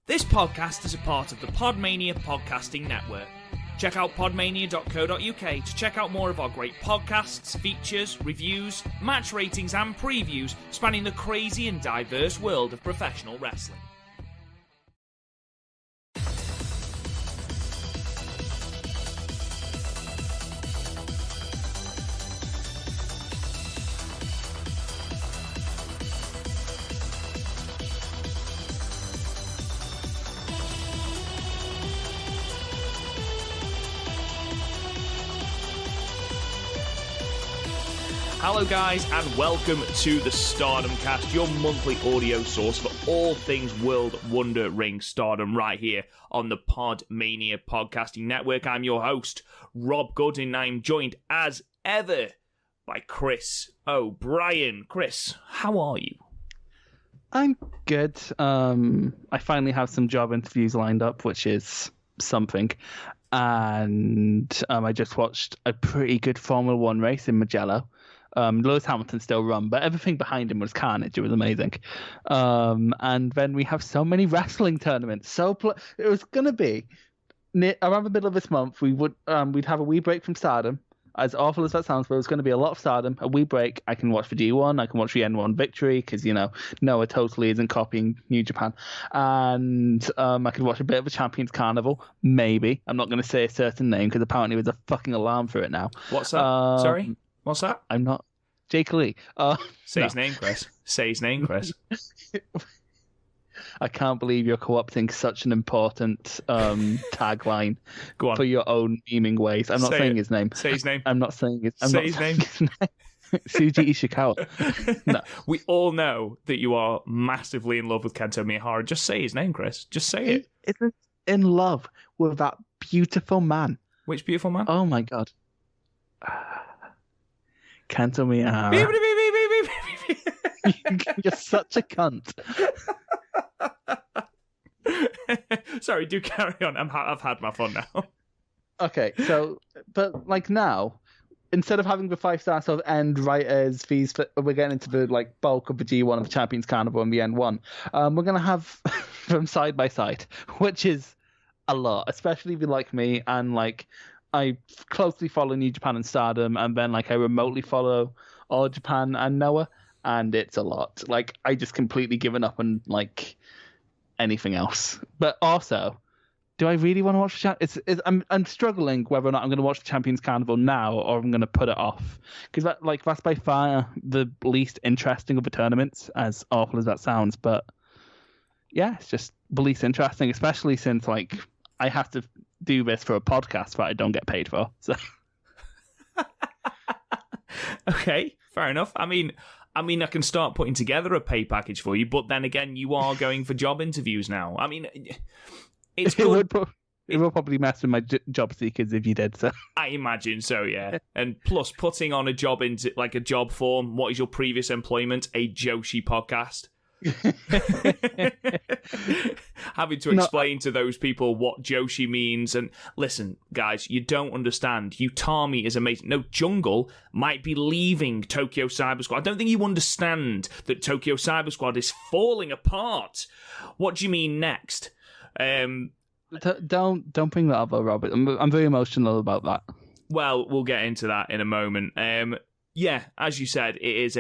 This podcast is a part of the Podmania Podcasting Network. Check out podmania.co.uk to check out more of our great podcasts, features, reviews, match ratings and previews spanning the crazy and diverse world of professional wrestling. Hello guys, and welcome to the Stardom Cast, your monthly audio source for all things World Wonder Ring Stardom, right here on the Podmania Podcasting Network. I'm your host, Rob Gooden, and I'm joined as ever by Chris O'Brien. Chris, how are you? I'm good. I finally have some job interviews lined up, which is something. And I just watched a pretty good Formula One race in Mugello. Lewis Hamilton still won, but everything behind him was carnage. It was amazing. And then we have so many wrestling tournaments. It was going to be around the middle of this month. We'd have a wee break from Stardom. As awful as that sounds, but it was going to be a lot of Stardom, a wee break. I can watch the G1, I can watch the N1 Victory, because, Noah totally isn't copying New Japan. And I could watch a bit of a Champions Carnival, maybe. I'm not going to say a certain name, because apparently there's a fucking alarm for it now. What's that? Sorry? What's that? I'm not... Jake Lee. Say his name, Chris. Say his name, Chris. I can't believe you're co-opting such an important tagline Go on. for your own memeing ways. I'm not saying his name. Say his name. I'm not saying his. Say his name. Suji Ishikawa. No. We all know that you are massively in love with Kento Miyahara. Just say his name, Chris. Just say it. He isn't in love with that beautiful man. Which beautiful man? Oh my god. Kento Miyahara. You're such a cunt. Sorry, do carry on. I've had my fun now. Okay, so, but like now, instead of having the 5-star sort of end right as these, we're getting into the bulk of the G1 of the Champions Carnival and the N1. We're gonna have them side by side, which is a lot, especially if you like me and I closely follow New Japan and Stardom, and then I remotely follow All Japan and Noah, and it's a lot. I just completely given up on anything else. But also, do I really want to watch the I'm struggling whether or not I'm going to watch the Champions Carnival now or I'm going to put it off, because that's by far the least interesting of the tournaments, as awful as that sounds. But yeah, it's just the least interesting, especially since I have to do this for a podcast that I don't get paid for. So okay, fair enough. I mean, I can start putting together a pay package for you, but then again, you are going for job interviews now. I mean, it's good. It will probably mess with my job seekers if you did. So I imagine so, yeah. And plus, putting on a job into a job form. What is your previous employment? A Joshi podcast. Having to explain to those people what Joshi means. And listen, guys, you don't understand. Utami is amazing. No, Jungle might be leaving Tokyo Cyber Squad. I don't think you understand that Tokyo Cyber Squad is falling apart. What do you mean next? Don't bring that up, Robert. I'm very emotional about that. Well, we'll get into that in a moment. Yeah, as you said, it is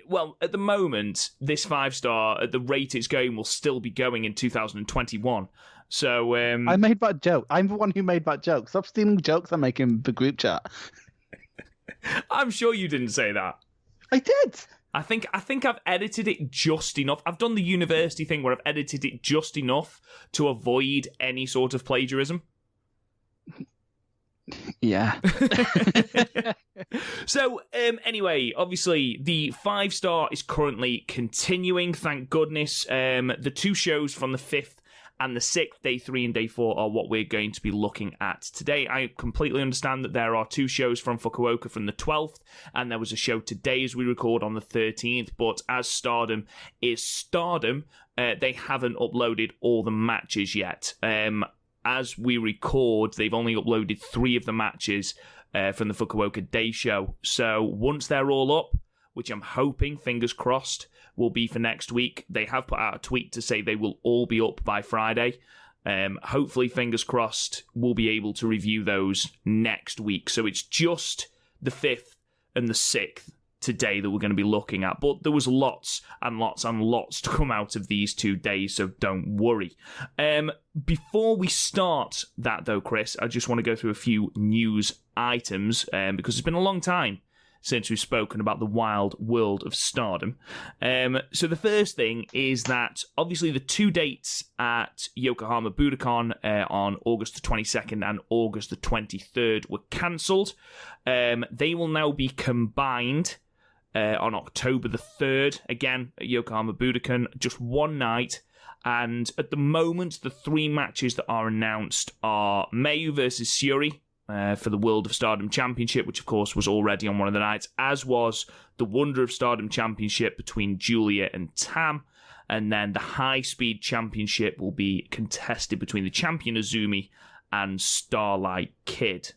well, at the moment, this 5-star, at the rate it's going, will still be going in 2021. So, I made that joke. I'm the one who made that joke. Stop stealing jokes I'm making in the group chat. I'm sure you didn't say that. I did. I think I've edited it just enough. I've done the university thing where I've edited it just enough to avoid any sort of plagiarism. Yeah. So, anyway, obviously, the 5-star is currently continuing, thank goodness. The two shows from the 5th and the 6th, day 3 and day 4, are what we're going to be looking at today. I completely understand that there are two shows from Fukuoka from the 12th, and there was a show today as we record on the 13th, but as Stardom is Stardom, they haven't uploaded all the matches yet. As we record, they've only uploaded 3 of the matches from the Fukuoka Day show. So once they're all up, which I'm hoping, fingers crossed, will be for next week. They have put out a tweet to say they will all be up by Friday. Hopefully, fingers crossed, we'll be able to review those next week. So it's just the 5th and the 6th today that we're going to be looking at. But there was lots and lots and lots to come out of these 2 days, so don't worry. Before we start that, though, Chris, I just want to go through a few news items because it's been a long time since we've spoken about the wild world of Stardom. So the first thing is that, obviously, the 2 dates at Yokohama Budokan on August the 22nd and August the 23rd were cancelled. They will now be combined on October the 3rd, again, at Yokohama Budokan, just one night. And at the moment, the 3 matches that are announced are Mayu versus Syuri, for the World of Stardom Championship, which of course was already on one of the nights, as was the Wonder of Stardom Championship between Julia and Tam, and then the High Speed Championship will be contested between the champion Azumi and Starlight Kid.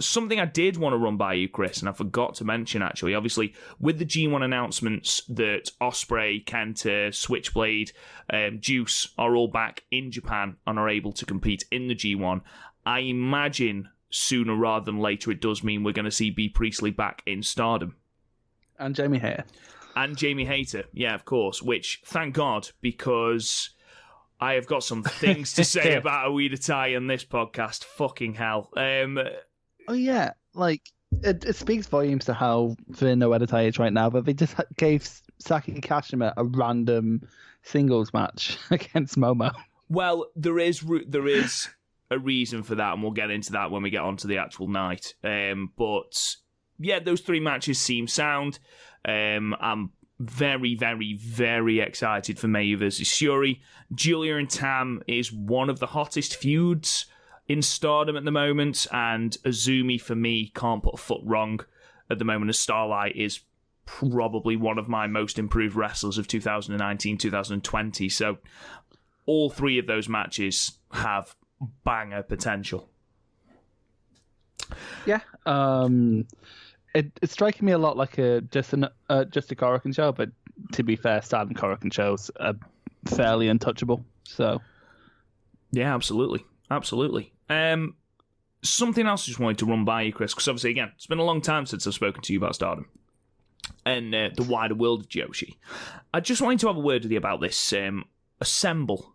Something I did want to run by you, Chris, and I forgot to mention, actually, obviously, with the G1 announcements that Ospreay, Kenta, Switchblade, Juice are all back in Japan and are able to compete in the G1, I imagine sooner rather than later it does mean we're going to see B. Priestley back in Stardom. And Jamie Hayter. And Jamie Hayter, yeah, of course, which, thank God, because I have got some things to say about Oedo Tai on this podcast. Fucking hell. Oh, yeah. Like, it speaks volumes to how thin Oedo Tai is right now, but they just gave Saki Kashima a random singles match against Momo. Well, there is a reason for that, and we'll get into that when we get onto the actual night. But yeah, those 3 matches seem sound. I'm very, very, very excited for Mayu versus Syuri. Julia and Tam is one of the hottest feuds in Stardom at the moment, and Azumi, for me, can't put a foot wrong at the moment, as Starlight is probably one of my most improved wrestlers of 2019-2020. So all 3 of those matches have banger potential. Yeah, it's striking me a lot like just a Korakuen show, but to be fair, Stardom Korakuen shows are fairly untouchable. So yeah, absolutely. Something else I just wanted to run by you, Chris, because obviously, again, it's been a long time since I've spoken to you about Stardom and the wider world of Joshi. I just wanted to have a word with you about this Assemble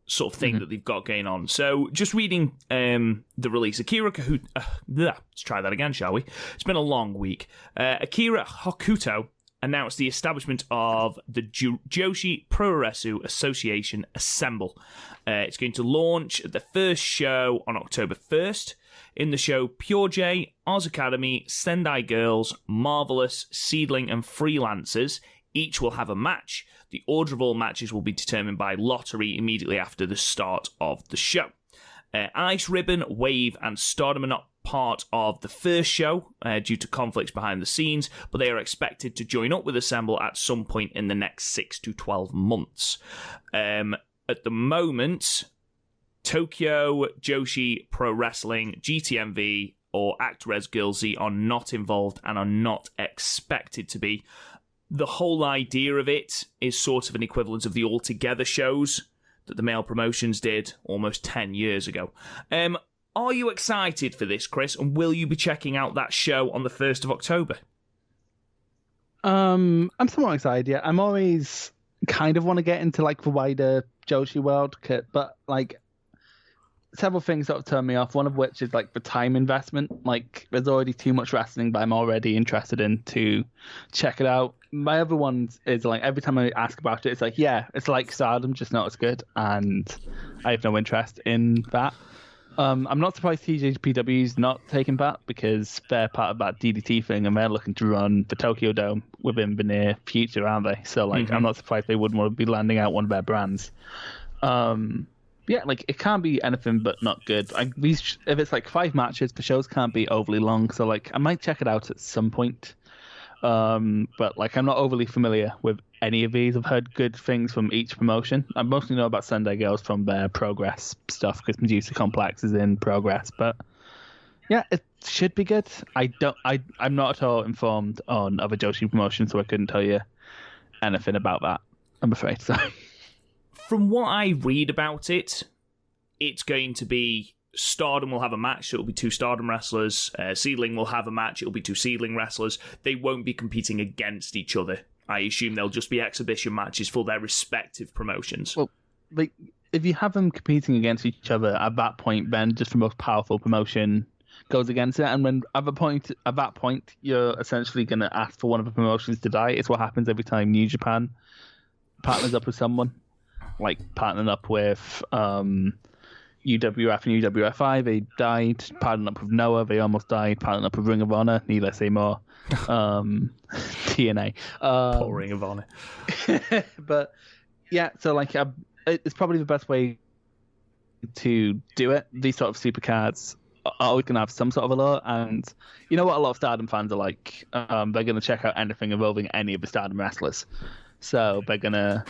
sort of thing that they've got going on. So, just reading the release, Akira Kahuto... let's try that again, shall we? It's been a long week. Akira Hokuto announced the establishment of the Joshi Puroresu Association Assemble. It's going to launch at the first show on October 1st. In the show, Pure J, Oz Academy, Sendai Girls, Marvelous, Seedling, and Freelancers each will have a match. The order of all matches will be determined by lottery immediately after the start of the show. Ice Ribbon, Wave, and Stardom are not part of the first show due to conflicts behind the scenes, but they are expected to join up with Assemble at some point in the next 6 to 12 months. At the moment, Tokyo, Joshi, Pro Wrestling, GTMV, or Actress Girl Z are not involved and are not expected to be. The whole idea of it is sort of an equivalent of the All Together shows that the male promotions did almost 10 years ago. Are you excited for this, Chris? And will you be checking out that show on the 1st of October? I'm somewhat excited, yeah. I'm always kind of want to get into like the wider Joshi world, but like several things sort of turn me off, one of which is like the time investment. Like there's already too much wrestling, but I'm already interested in to check it out. My other one is like every time I ask about it, it's like, yeah, it's like Stardom, just not as good, and I have no interest in that. I'm not surprised TJPW's not taking part because they're part of that DDT thing and they're looking to run the Tokyo Dome within the near future, aren't they? So like, I'm not surprised they wouldn't want to be landing out one of their brands. Yeah, like it can't be anything but not good. Like if it's like 5 matches, the shows can't be overly long. So like, I might check it out at some point. But like, I'm not overly familiar with any of these. I've heard good things from each promotion. I mostly know about Sendai Girls from their Progress stuff because Medusa Complex is in Progress. But yeah, it should be good. I'm not at all informed on other Joshi promotions, so I couldn't tell you anything about that, I'm afraid. So, from what I read about it, it's going to be Stardom will have a match. It'll be two Stardom wrestlers. Seedling will have a match. It'll be two Seedling wrestlers. They won't be competing against each other. I assume they'll just be exhibition matches for their respective promotions. Well, like, if you have them competing against each other at that point, then just the most powerful promotion goes against it. And when at that point, you're essentially going to ask for one of the promotions to die. It's what happens every time New Japan partners up with someone, like partnering up with UWF and UWFI. They died. Partnering up with Noah, they almost died. Partnering up with Ring of Honor, need I say more. TNA. Poor Ring of Honor. But yeah, so like it's probably the best way to do it. These sort of supercards are always going to have some sort of allure, and you know what a lot of Stardom fans are like? They're going to check out anything involving any of the Stardom wrestlers. So they're going to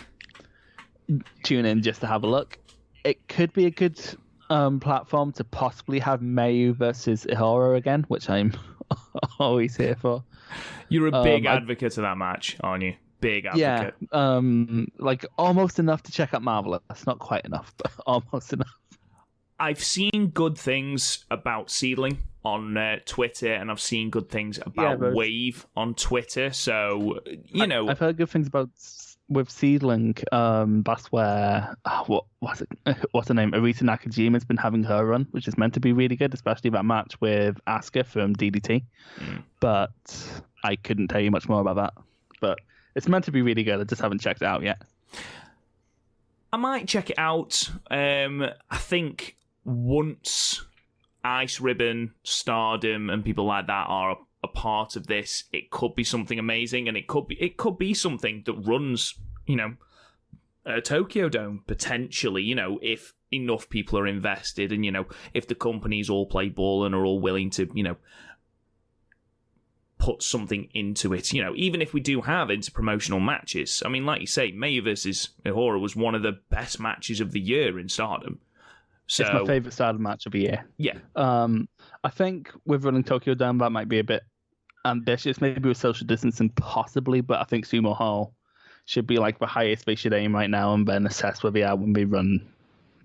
tune in just to have a look. It could be a good platform to possibly have Mayu versus Ihara again, which I'm always here for. You're a big advocate of that match, aren't you? Big advocate. Yeah, like almost enough to check out Marvelous. Not quite enough, but almost enough. I've seen good things about Seedling on Twitter, and I've seen good things about Wave on Twitter. So, you know, I've heard good things about with Seedling. That's where what's her name? Arita Nakajima's been having her run, which is meant to be really good, especially that match with Asuka from DDT. But I couldn't tell you much more about that. But it's meant to be really good. I just haven't checked it out yet. I might check it out. I think once Ice Ribbon, Stardom, and people like that are a part of this, it could be something amazing, and it could be something that runs, you know, a Tokyo Dome potentially. You know, if enough people are invested, and you know, if the companies all play ball and are all willing to, you know, put something into it. You know, even if we do have interpromotional matches, I mean, like you say, Mayu versus Ihara was one of the best matches of the year in Stardom. So, it's my favourite Stardom match of the year. Yeah. I think with running Tokyo Dome, that might be a bit ambitious, maybe with social distancing possibly, but I think Sumo Hall should be like the highest they should aim right now, and then assess where they are when we run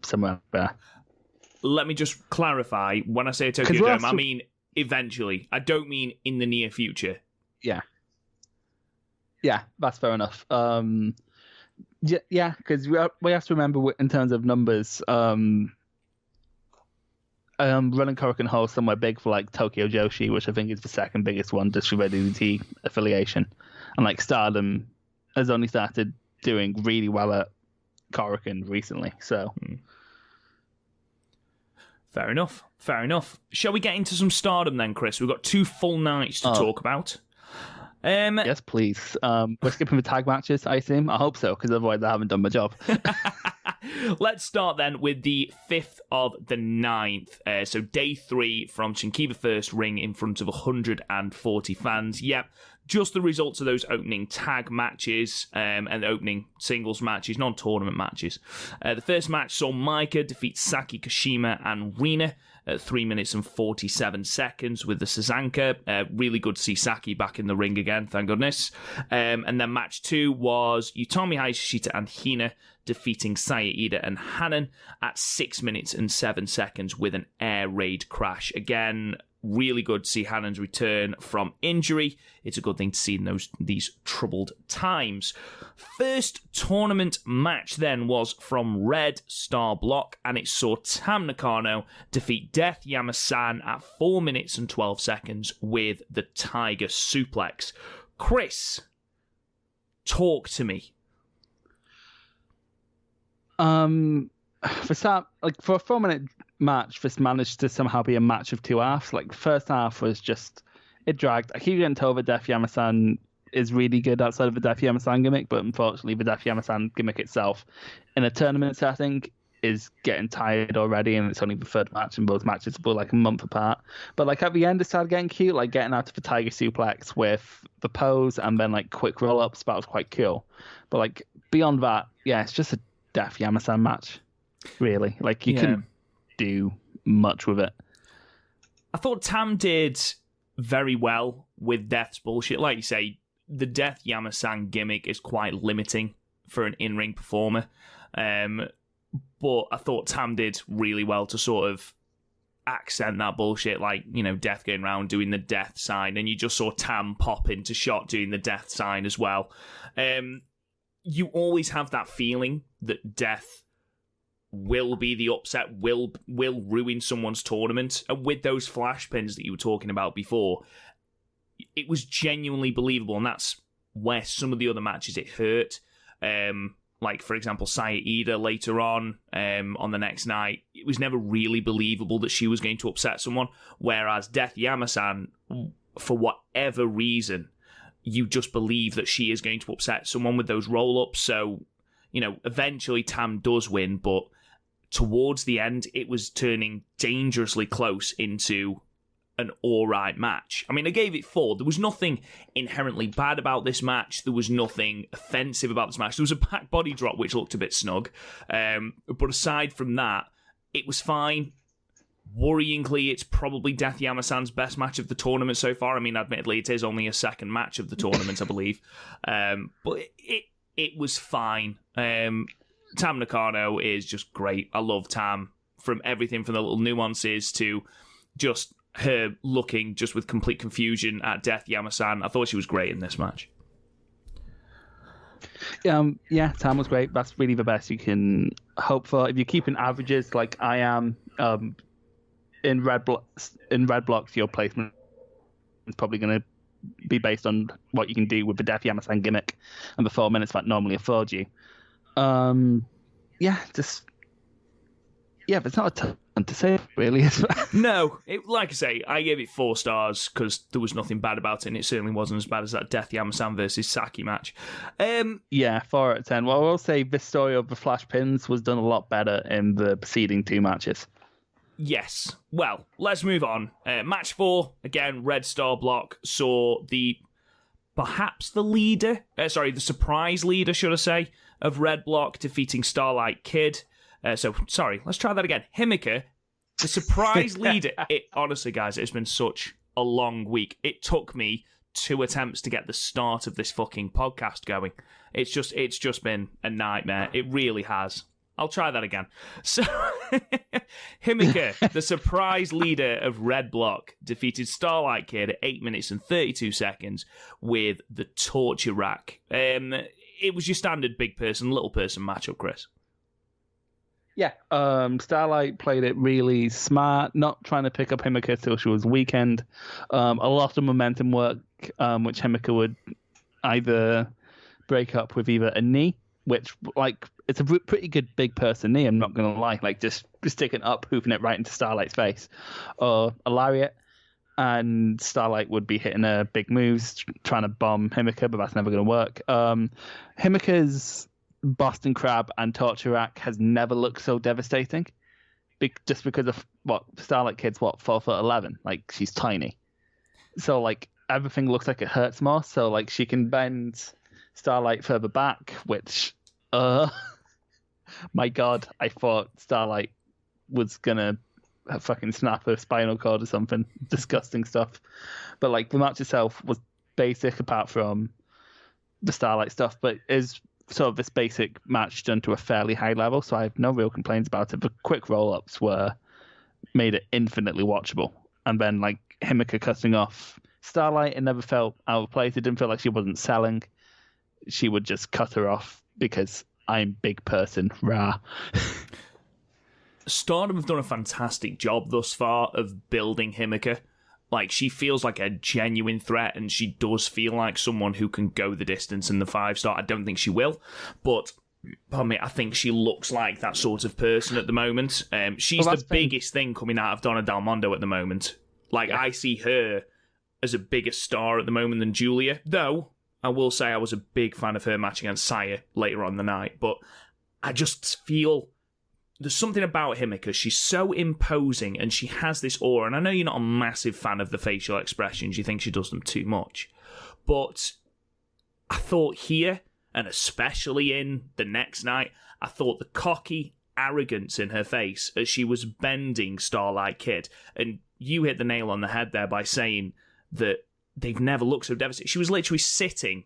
somewhere there. Let me just clarify, when I say Tokyo Dome, I mean eventually. I don't mean in the near future. Yeah, that's fair enough. Yeah, because we have to remember in terms of numbers, running Korakuen Hall somewhere big for like Tokyo Joshi, which I think is the second biggest one just for Red DDT affiliation, and like Stardom has only started doing really well at Korakuen recently. So fair enough. Shall we get into some Stardom then, Chris? We've got 2 full nights to talk about. Yes, please. We're skipping the tag matches, I assume. I hope so, because otherwise I haven't done my job. Let's start then with the 5th of the 9th. So day 3 from Shinkiba First Ring in front of 140 fans. Yep, just the results of those opening tag matches and the opening singles matches, non-tournament matches. The first match saw Maika defeat Saki Kashima and Rina at 3 minutes and 47 seconds with the Sazanka. Really good to see Saki back in the ring again, thank goodness. And then match 2 was Utami Hayashishita and Hina defeating Saya Ida and Hanan at 6 minutes and 7 seconds with an air raid crash. Again, really good to see Hanan's return from injury. It's a good thing to see in these troubled times. First tournament match then was from Red Star Block, and it saw Tam Nakano defeat Death Yamasan at 4 minutes and 12 seconds with the Tiger Suplex. Chris, talk to me. For a 4 minute match, this managed to somehow be a match of 2 halves. Like, the first half was just, it dragged. I keep getting told that Def Yamasan is really good outside of the Def Yamasan gimmick, but unfortunately the Def Yamasan gimmick itself in a tournament setting is getting tired already, and it's only the third match, and both matches were like a month apart. But like at the end it started getting cute, like getting out of the Tiger Suplex with the pose and then like quick roll-ups. That was quite cool. But like beyond that, yeah, it's just a Def Yamasan match, really. Like you couldn't do much with it. I thought Tam did very well with Death's bullshit. Like you say, the Death Yama-san gimmick is quite limiting for an in-ring performer. But I thought Tam did really well to sort of accent that bullshit, like, you know, Death going around doing the death sign, and you just saw Tam pop into shot doing the death sign as well. You always have that feeling that Death will be the upset, will ruin someone's tournament. And with those flash pins that you were talking about before, it was genuinely believable, and that's where some of the other matches it hurt. Like, for example, Saya Iida later on the next night, it was never really believable that she was going to upset someone, whereas Death Yama-san, for whatever reason, you just believe that she is going to upset someone with those roll-ups. So, you know, eventually Tam does win, but towards the end, it was turning dangerously close into an alright match. I mean, I gave it 4. There was nothing inherently bad about this match. There was nothing offensive about this match. There was a back body drop, which looked a bit snug. But aside from that, it was fine. Worryingly, it's probably Death Yama-san's best match of the tournament so far. I mean, admittedly, it is only a second match of the tournament, I believe. But it was fine. Tam Nakano is just great. I love Tam, from everything from the little nuances to just her looking just with complete confusion at Death Yama-san. I thought she was great in this match. Yeah, Tam was great. That's really the best you can hope for. If you're keeping averages like I am, in red blocks, your placement is probably going to be based on what you can do with the Death Yama-san gimmick and the 4 minutes that normally afford you. There's not a ton to say, really. No, like I say, I gave it 4 stars because there was nothing bad about it, and it certainly wasn't as bad as that Death Yama-san versus Saki match. 4 out of 10. Well, I will say this story of the flash pins was done a lot better in the preceding 2 matches. Yes. Well, let's move on. Match 4, again, Red Star Block, saw the surprise leader, should I say, of Red Block defeating Starlight Kid. Let's try that again. Himeka, the surprise leader. Honestly, guys, it's been such a long week. It took me 2 attempts to get the start of this fucking podcast going. It's just been a nightmare. It really has. I'll try that again. So, Himeka, the surprise leader of Red Block, defeated Starlight Kid at 8 minutes and 32 seconds with the torture rack. It was your standard big person, little person matchup, Chris. Yeah, Starlight played it really smart, not trying to pick up Himeka till she was weakened. A lot of momentum work, which Himeka would either break up with either a knee, which, like, it's a pretty good big person knee, I'm not going to lie, like, just sticking up, hoofing it right into Starlight's face, or a lariat, and Starlight would be hitting her big moves, trying to bomb Himeka, but that's never going to work. Himeka's Boston Crab and Torture Rack has never looked so devastating, just because of Starlight Kid's 4'11", like, she's tiny, so like everything looks like it hurts more. So like she can bend Starlight further back, which my god, I thought Starlight was gonna fucking snap her spinal cord or something. Disgusting stuff. But like the match itself was basic apart from the Starlight stuff, but is sort of this basic match done to a fairly high level, so I have no real complaints about it. The quick roll-ups made it infinitely watchable. And then like Himeka cutting off Starlight, it never felt out of place. It didn't feel like she wasn't selling. She would just cut her off because I'm big person, rah. Stardom have done a fantastic job thus far of building Himeka. Like, she feels like a genuine threat, and she does feel like someone who can go the distance in the 5-star. I don't think she will, but I think she looks like that sort of person at the moment. She's the biggest thing coming out of Donna Del Mondo at the moment. Like, yeah. I see her as a bigger star at the moment than Julia, though I will say I was a big fan of her match against Saya later on in the night, but I just feel there's something about Himeka. She's so imposing, and she has this aura. And I know you're not a massive fan of the facial expressions. You think she does them too much. But I thought here, and especially in the next night, I thought the cocky arrogance in her face as she was bending Starlight Kid. And you hit the nail on the head there by saying that they've never looked so devastated. She was literally sitting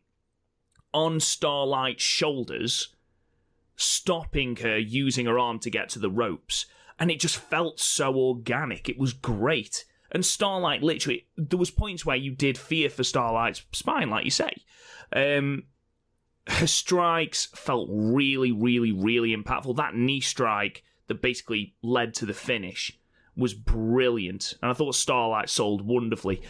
on Starlight's shoulders, stopping her, using her arm to get to the ropes. And it just felt so organic. It was great. And Starlight, literally, there was points where you did fear for Starlight's spine, like you say. Her strikes felt really, really, really impactful. That knee strike that basically led to the finish was brilliant. And I thought Starlight sold wonderfully.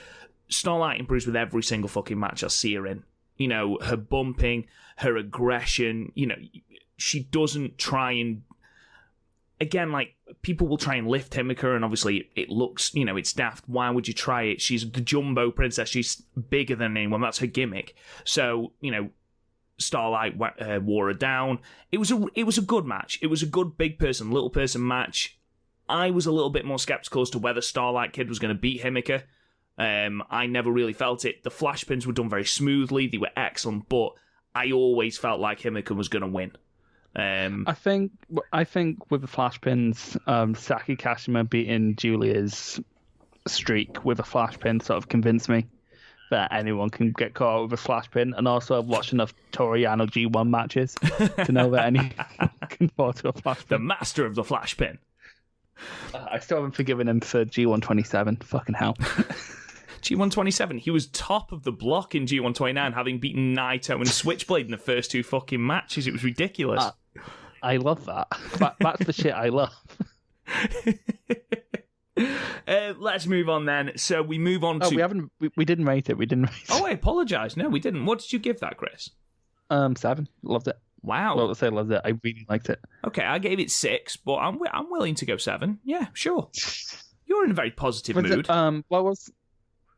Starlight improves with every single fucking match I see her in. You know, her bumping, her aggression, you know, she doesn't try and... Again, like, people will try and lift Himika, and obviously it looks, you know, it's daft. Why would you try it? She's the jumbo princess. She's bigger than anyone. That's her gimmick. So, you know, Starlight wore her down. It was a good match. It was a good big person, little person match. I was a little bit more skeptical as to whether Starlight Kid was going to beat Himika. I never really felt it. The flash pins were done very smoothly. They were excellent, but I always felt like Himika was going to win. I think with the flash pins, Saki Kashima beating Julia's streak with a flash pin sort of convinced me that anyone can get caught with a flash pin, and also I've watched enough Toriano G1 matches to know that anyone can fall to a flash pin. The master of the flash pin. I still haven't forgiven him for G127. Fucking hell. G127, he was top of the block in G129, having beaten Naito and Switchblade in the first two fucking matches. It was ridiculous. I love that. That's the shit I love. Let's move on then. So we move on to... We didn't rate it. Oh, I apologise. No, we didn't. What did you give that, Chris? 7. Loved it. Wow. Well, let's say loved it. I really liked it. Okay, I gave it 6, but I'm willing to go 7. Yeah, sure. You're in a very positive mood.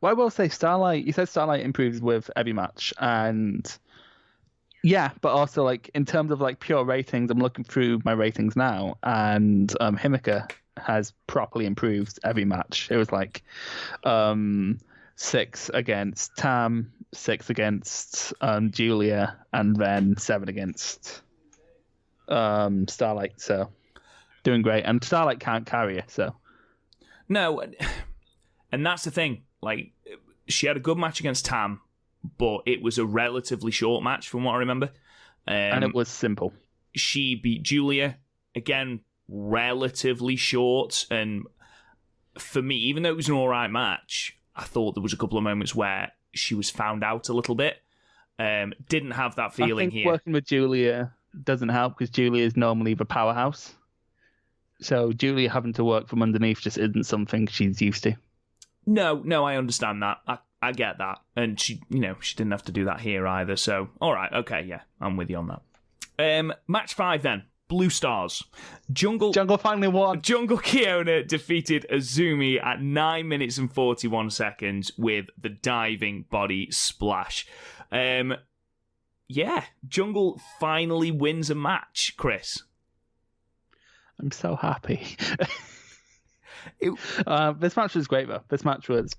I will say Starlight. You said Starlight improves with every match, and yeah, but also like in terms of like pure ratings, I'm looking through my ratings now, and Himika has properly improved every match. It was like 6 against Tam, 6 against Julia, and then 7 against Starlight. So doing great, and Starlight can't carry her. So no, and that's the thing. Like, she had a good match against Tam, but it was a relatively short match from what I remember. And it was simple. She beat Julia, again, relatively short. And for me, even though it was an alright match, I thought there was a couple of moments where she was found out a little bit. Didn't have that feeling here. Working with Julia doesn't help because Julia is normally the powerhouse. So Julia having to work from underneath just isn't something she's used to. No, I understand that. I get that. And she didn't have to do that here either. So, all right, okay, yeah, I'm with you on that. Match 5 then. Blue Stars. Jungle finally won. Jungle Kiona defeated Azumi at 9 minutes and 41 seconds with the diving body splash. Yeah, Jungle finally wins a match, Chris. I'm so happy. This match was great though. This match was,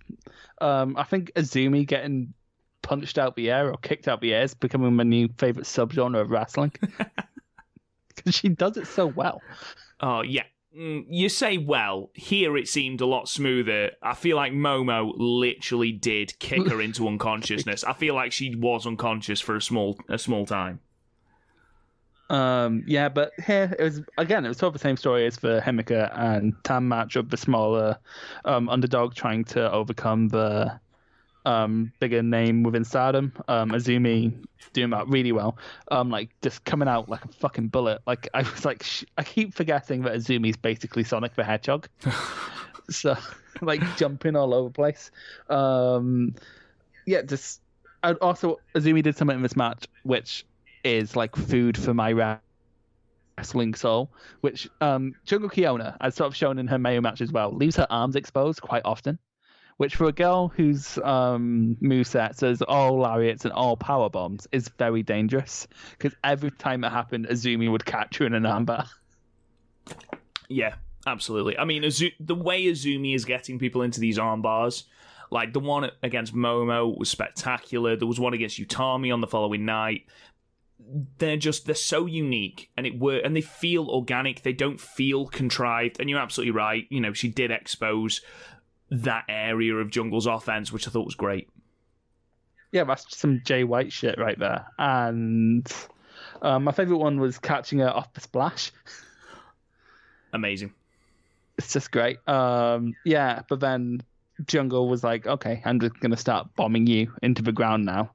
I think Azumi getting punched out the air or kicked out the air is becoming my new favorite subgenre of wrestling because she does it so well. Oh yeah, you say well. Here it seemed a lot smoother. I feel like Momo literally did kick her into unconsciousness. I feel like she was unconscious for a small time. Yeah, but here it was sort of the same story as for Himika and Tam match of the smaller underdog trying to overcome the bigger name within Stardom. Azumi doing that really well. Like just coming out like a fucking bullet. Like I was like, I keep forgetting that Azumi's basically Sonic the Hedgehog. So like jumping all over the place. Yeah, just also Azumi did something in this match which is like food for my wrestling soul, which Jungle Kiona, as sort of shown in her Mayo match as well, leaves her arms exposed quite often, which for a girl whose movesets is all lariats and all power bombs is very dangerous, because every time it happened, Azumi would catch her in an armbar. Yeah, absolutely. I mean, the way Azumi is getting people into these armbars, like the one against Momo was spectacular. There was one against Utami on the following night. They're so unique, and they feel organic. They don't feel contrived. And you're absolutely right. You know, she did expose that area of Jungle's offense, which I thought was great. Yeah, that's some Jay White shit right there. And my favorite one was catching her off the splash. Amazing. It's just great. Yeah, but then Jungle was like, okay, I'm just going to start bombing you into the ground now.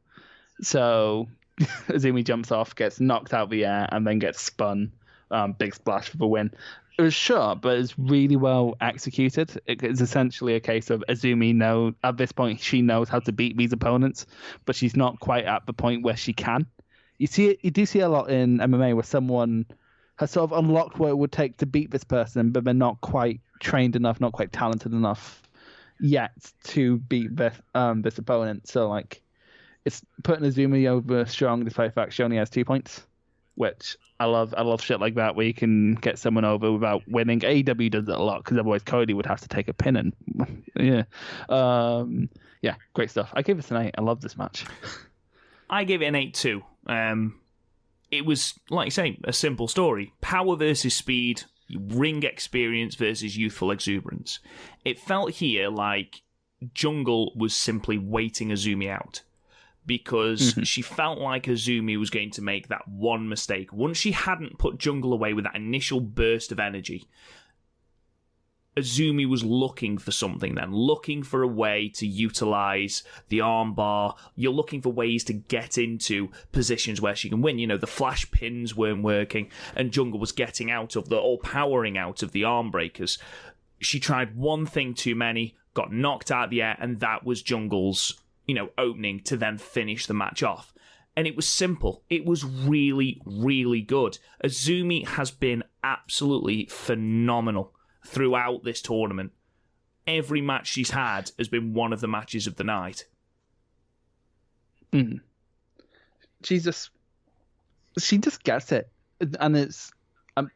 So Azumi jumps off, gets knocked out of the air, and then gets spun. Big splash for the win. It was short, but it's really well executed. It's essentially a case of Azumi at this point, she knows how to beat these opponents, but she's not quite at the point where she can. You do see a lot in MMA where someone has sort of unlocked what it would take to beat this person, but they're not quite trained enough, not quite talented enough yet to beat this opponent. So like, it's putting Azumi over strong despite the fact she only has 2 points, which I love. I love shit like that where you can get someone over without winning. AEW does it a lot because otherwise Cody would have to take a pin in. Yeah, yeah, great stuff. I gave this an 8. I love this match. I gave it an 8 too. It was, like you say, a simple story. Power versus speed, ring experience versus youthful exuberance. It felt here like Jungle was simply waiting Azumi out because she felt like Azumi was going to make that one mistake. Once she hadn't put Jungle away with that initial burst of energy, Azumi was looking for something then, looking for a way to utilise the armbar. You're looking for ways to get into positions where she can win. You know, the flash pins weren't working, and Jungle was getting out of or powering out of the arm breakers. She tried one thing too many, got knocked out of the air, and that was Jungle's, opening to then finish the match off. And it was simple. It was really, really good. Azumi has been absolutely phenomenal throughout this tournament. Every match she's had has been one of the matches of the night. She just gets it. And it's...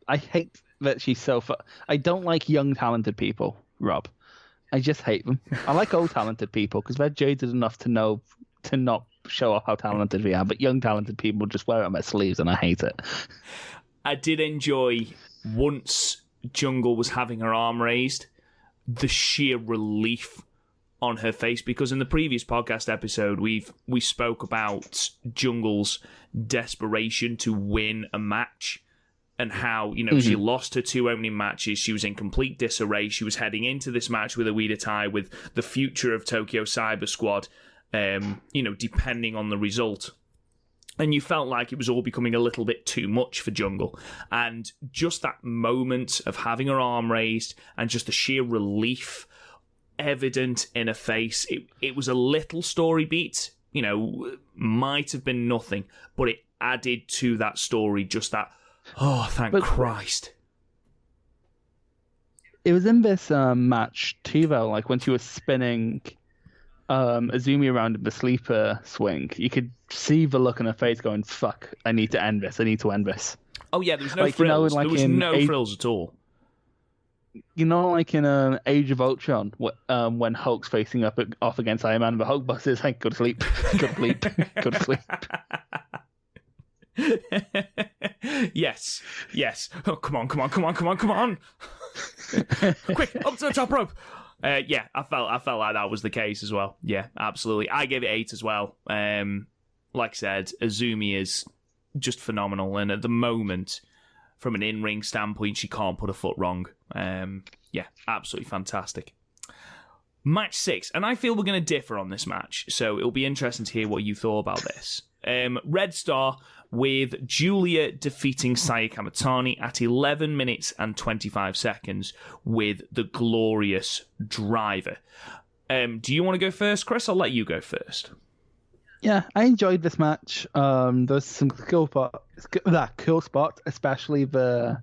I hate that she's so... I don't like young, talented people, Rob. I just hate them. I like old, talented people because they're jaded enough to know to not show off how talented they are. But young, talented people just wear it on their sleeves, and I hate it. I did enjoy once Jungle was having her arm raised, the sheer relief on her face, because in the previous podcast episode we spoke about Jungle's desperation to win a match and how she lost her 2 opening matches. She was in complete disarray. She was heading into this match with Oedo Tai, with the future of Tokyo Cyber Squad depending on the result. And you felt like it was all becoming a little bit too much for Jungle. And just that moment of having her arm raised and just the sheer relief evident in her face, it was a little story beat. Might have been nothing, but it added to that story just that, oh, thank Christ. It was in this match too, though, like when she was spinning Azumi around in the sleeper swing, you could see the look on her face going, fuck, I need to end this. Oh yeah, there was no frills. There was no frills at all. Like in Age of Ultron, when Hulk's facing off against Iron Man, the Hulk boss is like, go to sleep, go to sleep, go to sleep. Yes. Oh, come on. Quick, up to the top rope. Yeah, I felt like that was the case as well. Yeah, absolutely. I gave it 8 as well. Like I said, Azumi is just phenomenal, and at the moment, from an in-ring standpoint, she can't put a foot wrong. Yeah, absolutely fantastic. Match 6, and I feel we're going to differ on this match, so it'll be interesting to hear what you thought about this. Red Star with Julia defeating Saya Kamitani at 11 minutes and 25 seconds with the glorious driver. Do you want to go first, Chris? I'll let you go first. Yeah, I enjoyed this match. There's some cool spot, especially the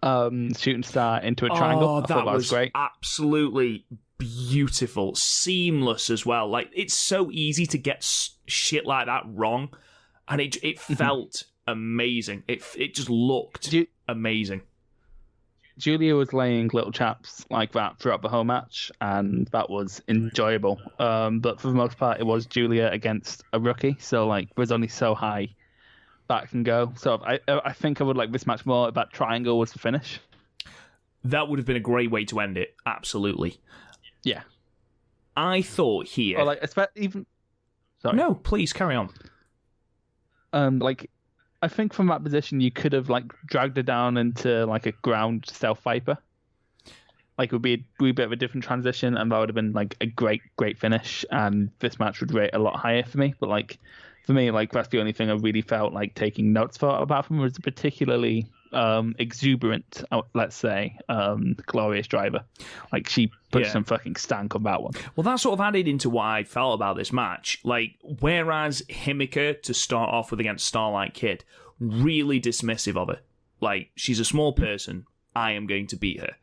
shooting star into a triangle. I thought that was great. Absolutely beautiful, seamless as well. Like, it's so easy to get shit like that wrong, and it felt amazing. It just looked amazing. Julia was laying little chaps like that throughout the whole match, and that was enjoyable. But for the most part, it was Julia against a rookie, so like there's only so high that can go. So I think I would like this match more if that triangle was the finish. That would have been a great way to end it. Absolutely. Yeah. I thought here... Or like, even... sorry. No, please carry on. Like, I think from that position you could have like dragged her down into like a ground stealth viper. Like, it would be a wee bit of a different transition, and that would have been like a great finish, and this match would rate a lot higher for me. But like, for me, like, that's the only thing I really felt like taking notes for. Apart from, was particularly exuberant, let's say, glorious driver. Like, she put some fucking stank on that one. Well, that sort of added into what I felt about this match. Like, whereas Himeka, to start off with against Starlight Kid, really dismissive of her. Like, she's a small person, I am going to beat her.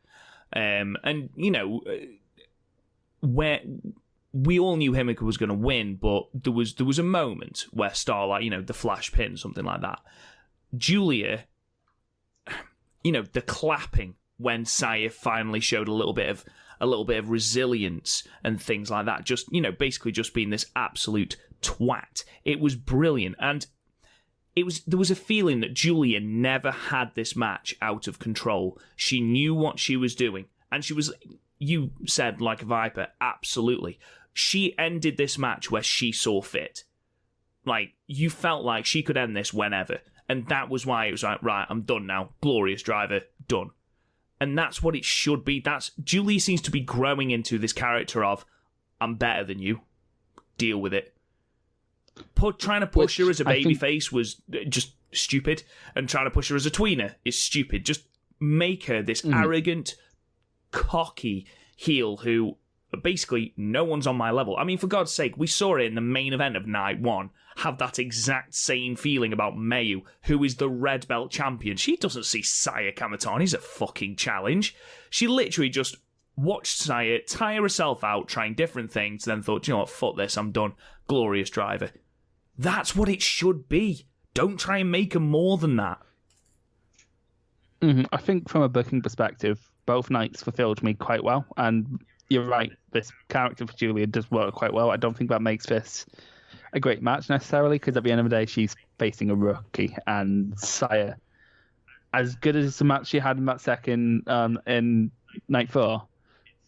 And, you know, where we all knew Himeka was going to win, but there was a moment where Starlight, you know, the flash pin, something like that. Julia, you know, the clapping when Saya finally showed a little bit of resilience and things like that. Just, you know, basically just being this absolute twat. It was brilliant, and there was a feeling that Julia never had this match out of control. She knew what she was doing, and she was, you said, like a viper, absolutely. She ended this match where she saw fit. Like, you felt like she could end this whenever, and that was why it was like, right, I'm done now. Glorious driver, done. And that's what it should be. Julia seems to be growing into this character of, I'm better than you. Deal with it. Trying to push her as a babyface was just stupid, and trying to push her as a tweener is stupid. Just make her this arrogant, cocky heel who basically no one's on my level. I mean, for God's sake, we saw it in the main event of night one have that exact same feeling about Mayu, who is the red belt champion. She doesn't see Saya Kamitani as a fucking challenge. She literally just watched Saya tire herself out, trying different things, then thought, you know what, fuck this, I'm done. Glorious driver. That's what it should be. Don't try and make her more than that. I think from a booking perspective, both nights fulfilled me quite well. And you're right, this character for Julia does work quite well. I don't think that makes this a great match necessarily, because at the end of the day, she's facing a rookie. And Saya, as good as the match she had in that second in night 4,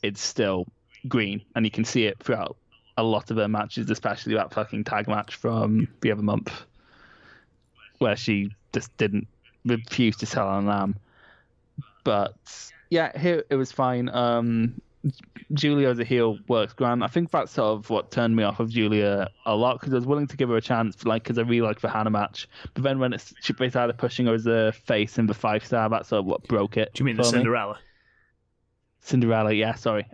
it's still green. And you can see it throughout a lot of her matches, especially that fucking tag match from the other month, where she just didn't refuse to sell on lamb. But yeah, here it was fine. Julia as a heel works grand. I think that's sort of what turned me off of Julia a lot, because I was willing to give her a chance, like, because I really liked the Hannah match. But then when they started pushing her as a face in the 5-star, that's sort of what broke it. Do you mean the Cinderella? Cinderella, yeah, sorry.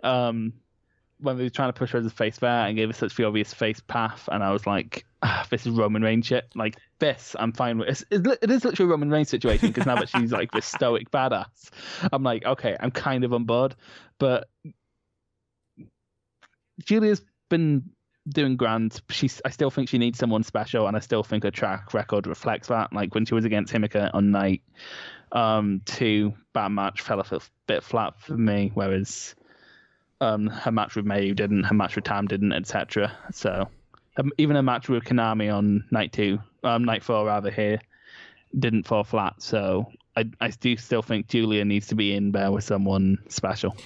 When they were trying to push her as a face there and gave her such the obvious face path, and I was like, this is Roman Reigns shit. Like, this, I'm fine with. It is literally a Roman Reigns situation, because now that she's like this stoic badass, I'm like, okay, I'm kind of on board. But Julia's been doing grand. I still think she needs someone special, and I still think her track record reflects that. Like, when she was against Himeka on night 2, that match fell a bit flat for me, whereas her match with Mayu didn't, her match with Tam didn't, etc. So even a match with Konami on night 4 rather, here didn't fall flat. So I do still think Julia needs to be in there with someone special.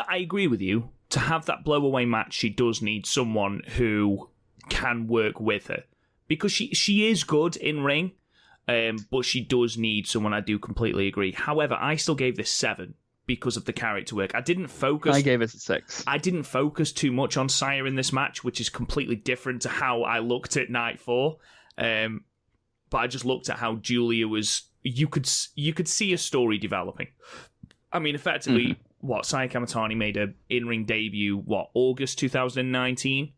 I agree with you. To have that blow away match, she does need someone who can work with her, because she is good in ring, but she does need someone. I do completely agree. However, I still gave this 7. Because of the character work. I gave it a 6. I didn't focus too much on Saya in this match, which is completely different to how I looked at night 4. But I just looked at how Julia was. You could see a story developing. I mean, effectively, Saya Kamitani made her in-ring debut, August 2019?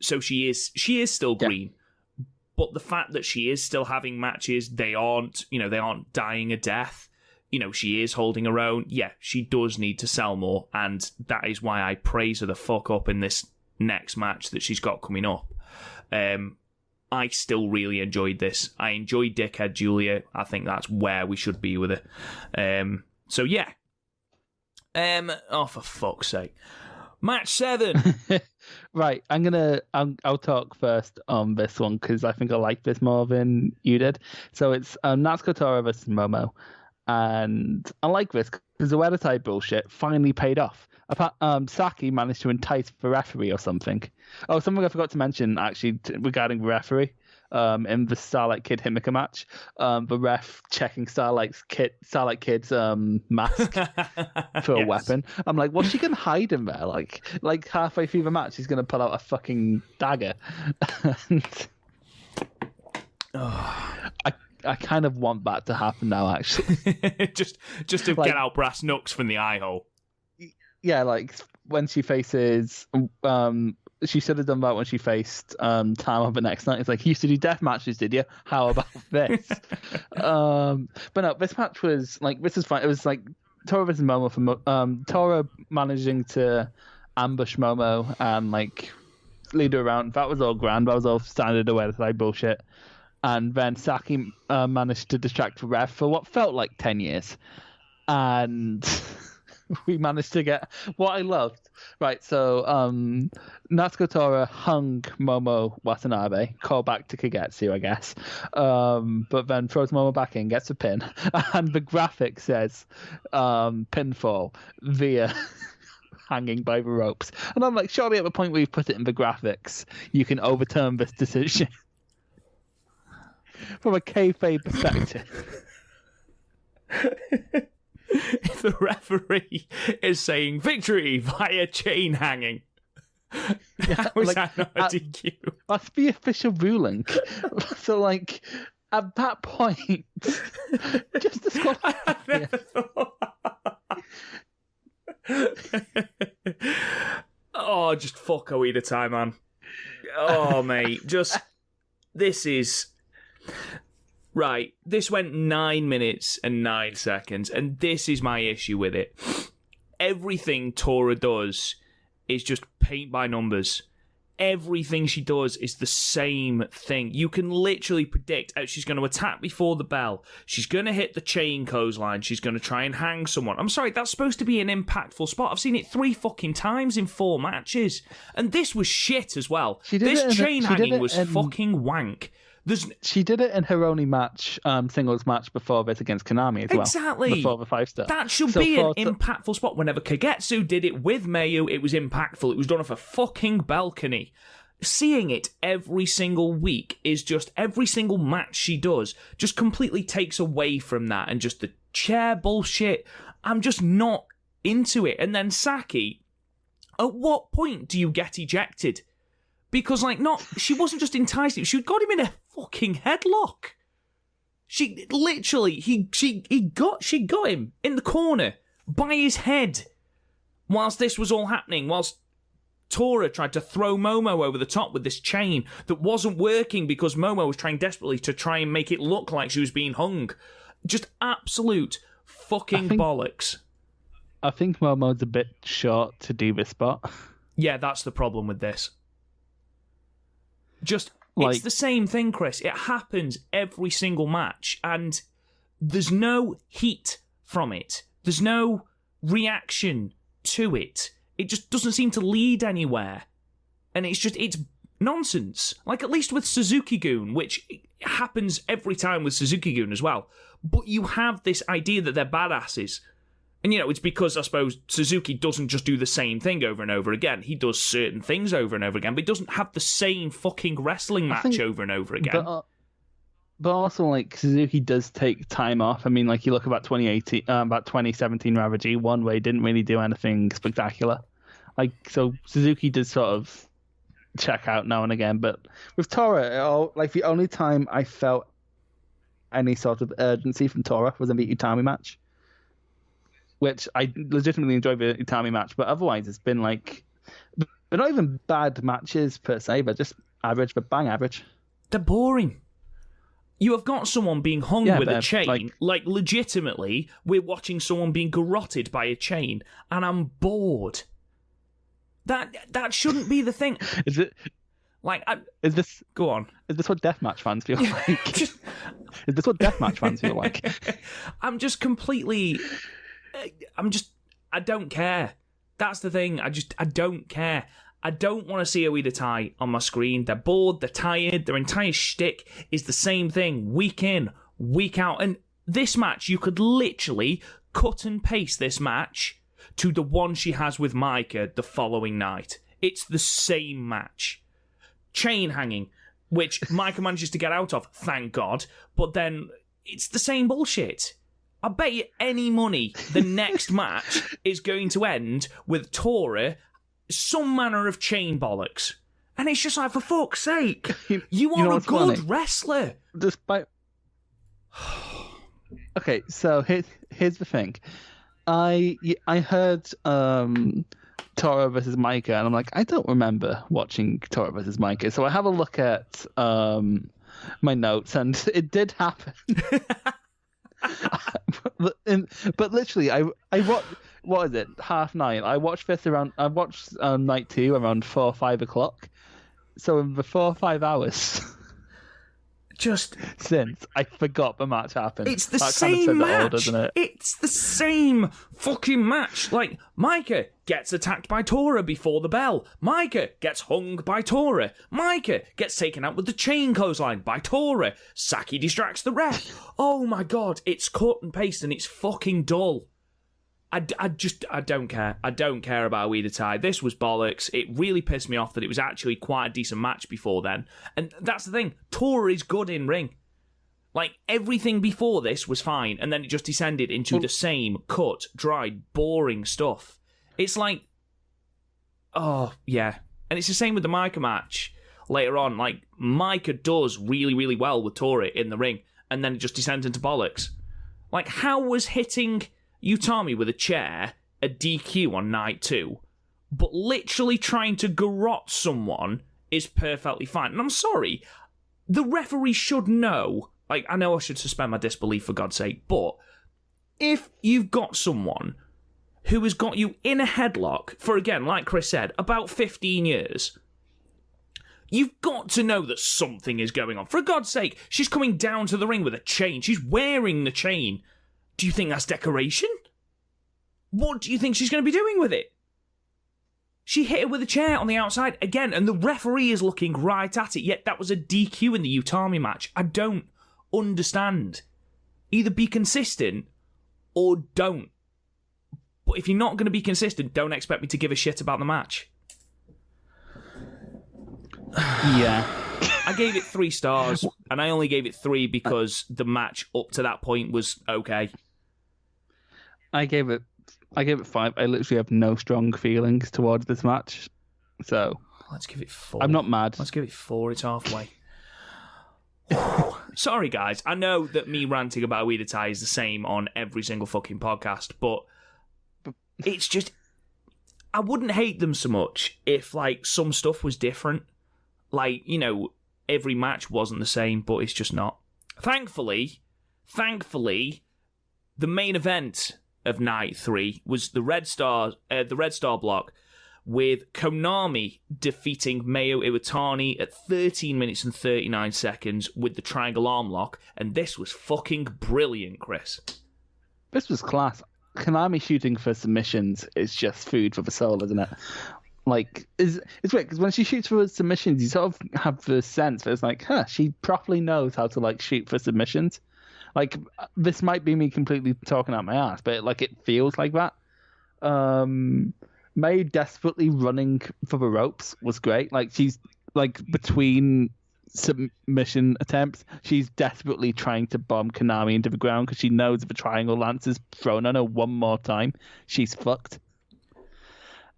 So she is still green. But the fact that she is still having matches, they aren't dying a death. You know, she is holding her own. Yeah, she does need to sell more, and that is why I praise her the fuck up in this next match that she's got coming up. I still really enjoyed this. I enjoyed Dickhead Julia. I think that's where we should be with her. So yeah. Oh, for fuck's sake. Match 7. Right, I'll talk first on this one, because I think I like this more than you did. So it's Natsuko Tora versus Momo. And I like this because the Oedo Tai bullshit finally paid off. Saki managed to entice the referee or something. Oh, something I forgot to mention actually regarding the referee. In the Starlight Kid Himika match, the ref checking Starlight Kid's mask for a weapon. I'm like, what's she gonna hide in there? Like halfway through the match, she's gonna pull out a fucking dagger. I kind of want that to happen now, actually. just to get out brass knucks from the eye hole. Yeah, like when she faces, she should have done that when she faced Tama the next night. It's like, you used to do death matches, did you? How about this? But no, this match was like, this is fine. It was like Tora versus Momo for Tora managing to ambush Momo and like lead her around. That was all grand. That was all standard Oedo Tai bullshit. And then Saki managed to distract the ref for what felt like 10 years. And we managed to get what I loved. Right, so Natsuko Tora hung Momo Watanabe, call back to Kagetsu, I guess. But then throws Momo back in, gets a pin. And the graphic says pinfall via hanging by the ropes. And I'm like, surely at the point where you've put it in the graphics, you can overturn this decision. From a kayfabe perspective. If the referee is saying victory via chain hanging, how is that not a DQ? That's the official ruling. So, like, at that point, just disqualify. I never thought. Oh, just fuck Oedo Tai, man. Oh, mate, this is. Right, this went 9 minutes and 9 seconds, and this is my issue with it. Everything Tora does is just paint by numbers. Everything she does is the same thing. You can literally predict how she's going to attack before the bell. She's going to hit the chain clothesline. She's going to try and hang someone. I'm sorry, that's supposed to be an impactful spot. I've seen it 3 fucking times in 4 matches. And this was shit as well. This chain hanging was fucking wank. She did it in her only match, singles match before this against Konami as well. Exactly. Before the 5-star. That should be an impactful spot. Whenever Kagetsu did it with Mayu, it was impactful. It was done off a fucking balcony. Seeing it every single week is just, every single match she does just completely takes away from that, and just the chair bullshit. I'm just not into it. And then Saki, at what point do you get ejected? Because, like, she wasn't just enticing him, she got him in a fucking headlock. She literally, she got him in the corner by his head whilst this was all happening, whilst Tora tried to throw Momo over the top with this chain that wasn't working because Momo was trying desperately to try and make it look like she was being hung. Just absolute fucking bollocks. I think Momo's a bit short to do this spot. Yeah, that's the problem with this. Just, it's the same thing, Chris. It happens every single match, and there's no heat from it. There's no reaction to it. It just doesn't seem to lead anywhere. And it's nonsense. Like, at least with Suzuki-gun, which happens every time with Suzuki-gun as well. But you have this idea that they're badasses. And, you know, it's because, I suppose, Suzuki doesn't just do the same thing over and over again. He does certain things over and over again, but he doesn't have the same fucking wrestling match over and over again. But also, like, Suzuki does take time off. I mean, like, you look about 2017 rather, G1, where he didn't really do anything spectacular. Like, so Suzuki does sort of check out now and again. But with Tora, like, the only time I felt any sort of urgency from Tora was in the Utami match, which I legitimately enjoyed the Utami match, but otherwise it's been like, they're not even bad matches per se, they're just average, but bang average. They're boring. You have got someone being hung with a chain, like legitimately, we're watching someone being garroted by a chain, and I'm bored. That shouldn't be the thing. Is it? Like, is this? Go on. Is this what deathmatch fans feel like? Is this what deathmatch fans feel like? I'm just completely. I don't care. That's the thing. I don't care. I don't want to see Oedo Tai on my screen. They're bored, they're tired, their entire shtick is the same thing, week in, week out. And this match, you could literally cut and paste this match to the one she has with Maika the following night. It's the same match. Chain hanging, which Maika manages to get out of, thank God, but then it's the same bullshit. I bet you any money the next match is going to end with Tora some manner of chain bollocks. And it's just like, for fuck's sake, you are a good wrestler. Despite... Okay, so here's the thing. I heard Tora versus Maika, and I'm like, I don't remember watching Tora versus Maika. So I have a look at my notes, and it did happen. but literally, I watched. What is it? 9:30. I watched this around. I watched night 2 around 4 or 5 o'clock. So in the 4 or 5 hours, just since I forgot the match happened. It's the same match. Doesn't it? It's the same fucking match. Like, Maika gets attacked by Tora before the bell. Maika gets hung by Tora. Maika gets taken out with the chain clothesline by Tora. Saki distracts the ref. Oh my god, it's cut and paste and it's fucking dull. I don't care. I don't care about Oedo Tai. This was bollocks. It really pissed me off that it was actually quite a decent match before then. And that's the thing. Tora is good in ring. Like, everything before this was fine, and then it just descended into the same cut, dried, boring stuff. It's like, oh, yeah. And it's the same with the Maika match later on. Like, Maika does really, really well with Tora in the ring, and then it just descends into bollocks. Like, how was hitting Utami with a chair a DQ on night 2, but literally trying to garrote someone is perfectly fine? And I'm sorry, the referee should know. Like, I know I should suspend my disbelief for God's sake, but if you've got someone who has got you in a headlock for, again, like Chris said, about 15 years, you've got to know that something is going on. For God's sake, she's coming down to the ring with a chain. She's wearing the chain. Do you think that's decoration? What do you think she's going to be doing with it? She hit her with a chair on the outside again, and the referee is looking right at it, yet that was a DQ in the Utami match. I don't understand. Either be consistent or don't. But if you're not going to be consistent, don't expect me to give a shit about the match. Yeah. I gave it 3 stars, and I only gave it 3 because the match up to that point was okay. I gave it 5. I literally have no strong feelings towards this match. So let's give it 4. I'm not mad. Let's give it 4. It's halfway. Sorry, guys. I know that me ranting about Oedo Tai is the same on every single fucking podcast, but it's just, I wouldn't hate them so much if, like, some stuff was different. Like, you know, every match wasn't the same, but it's just not. Thankfully, the main event of night 3 was the Red Star block, with Konami defeating Mayu Iwatani at 13 minutes and 39 seconds with the triangle arm lock, and this was fucking brilliant, Chris. This was class. Konami shooting for submissions is just food for the soul, isn't it? Like, it's weird, because when she shoots for submissions, you sort of have the sense that it's like, she properly knows how to, like, shoot for submissions. Like, this might be me completely talking out my ass, but, like, it feels like that. May desperately running for the ropes was great. Like, she's, like, between submission attempts, she's desperately trying to bomb Konami into the ground because she knows if a triangle lance is thrown on her one more time, she's fucked.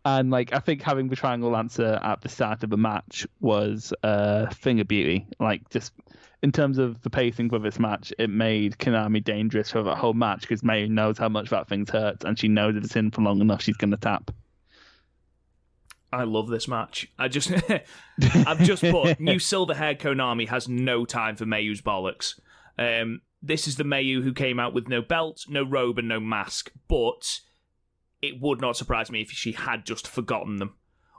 And, like, I think having the triangle lancer at the start of the match was a thing of beauty. Like, just in terms of the pacing for this match, it made Konami dangerous for the whole match because May knows how much that thing's hurt, and she knows if it's in for long enough, she's going to tap. I love this match. I've just put new silver-haired Konami has no time for Mayu's bollocks. This is the Mayu who came out with no belt, no robe, and no mask, but it would not surprise me if she had just forgotten them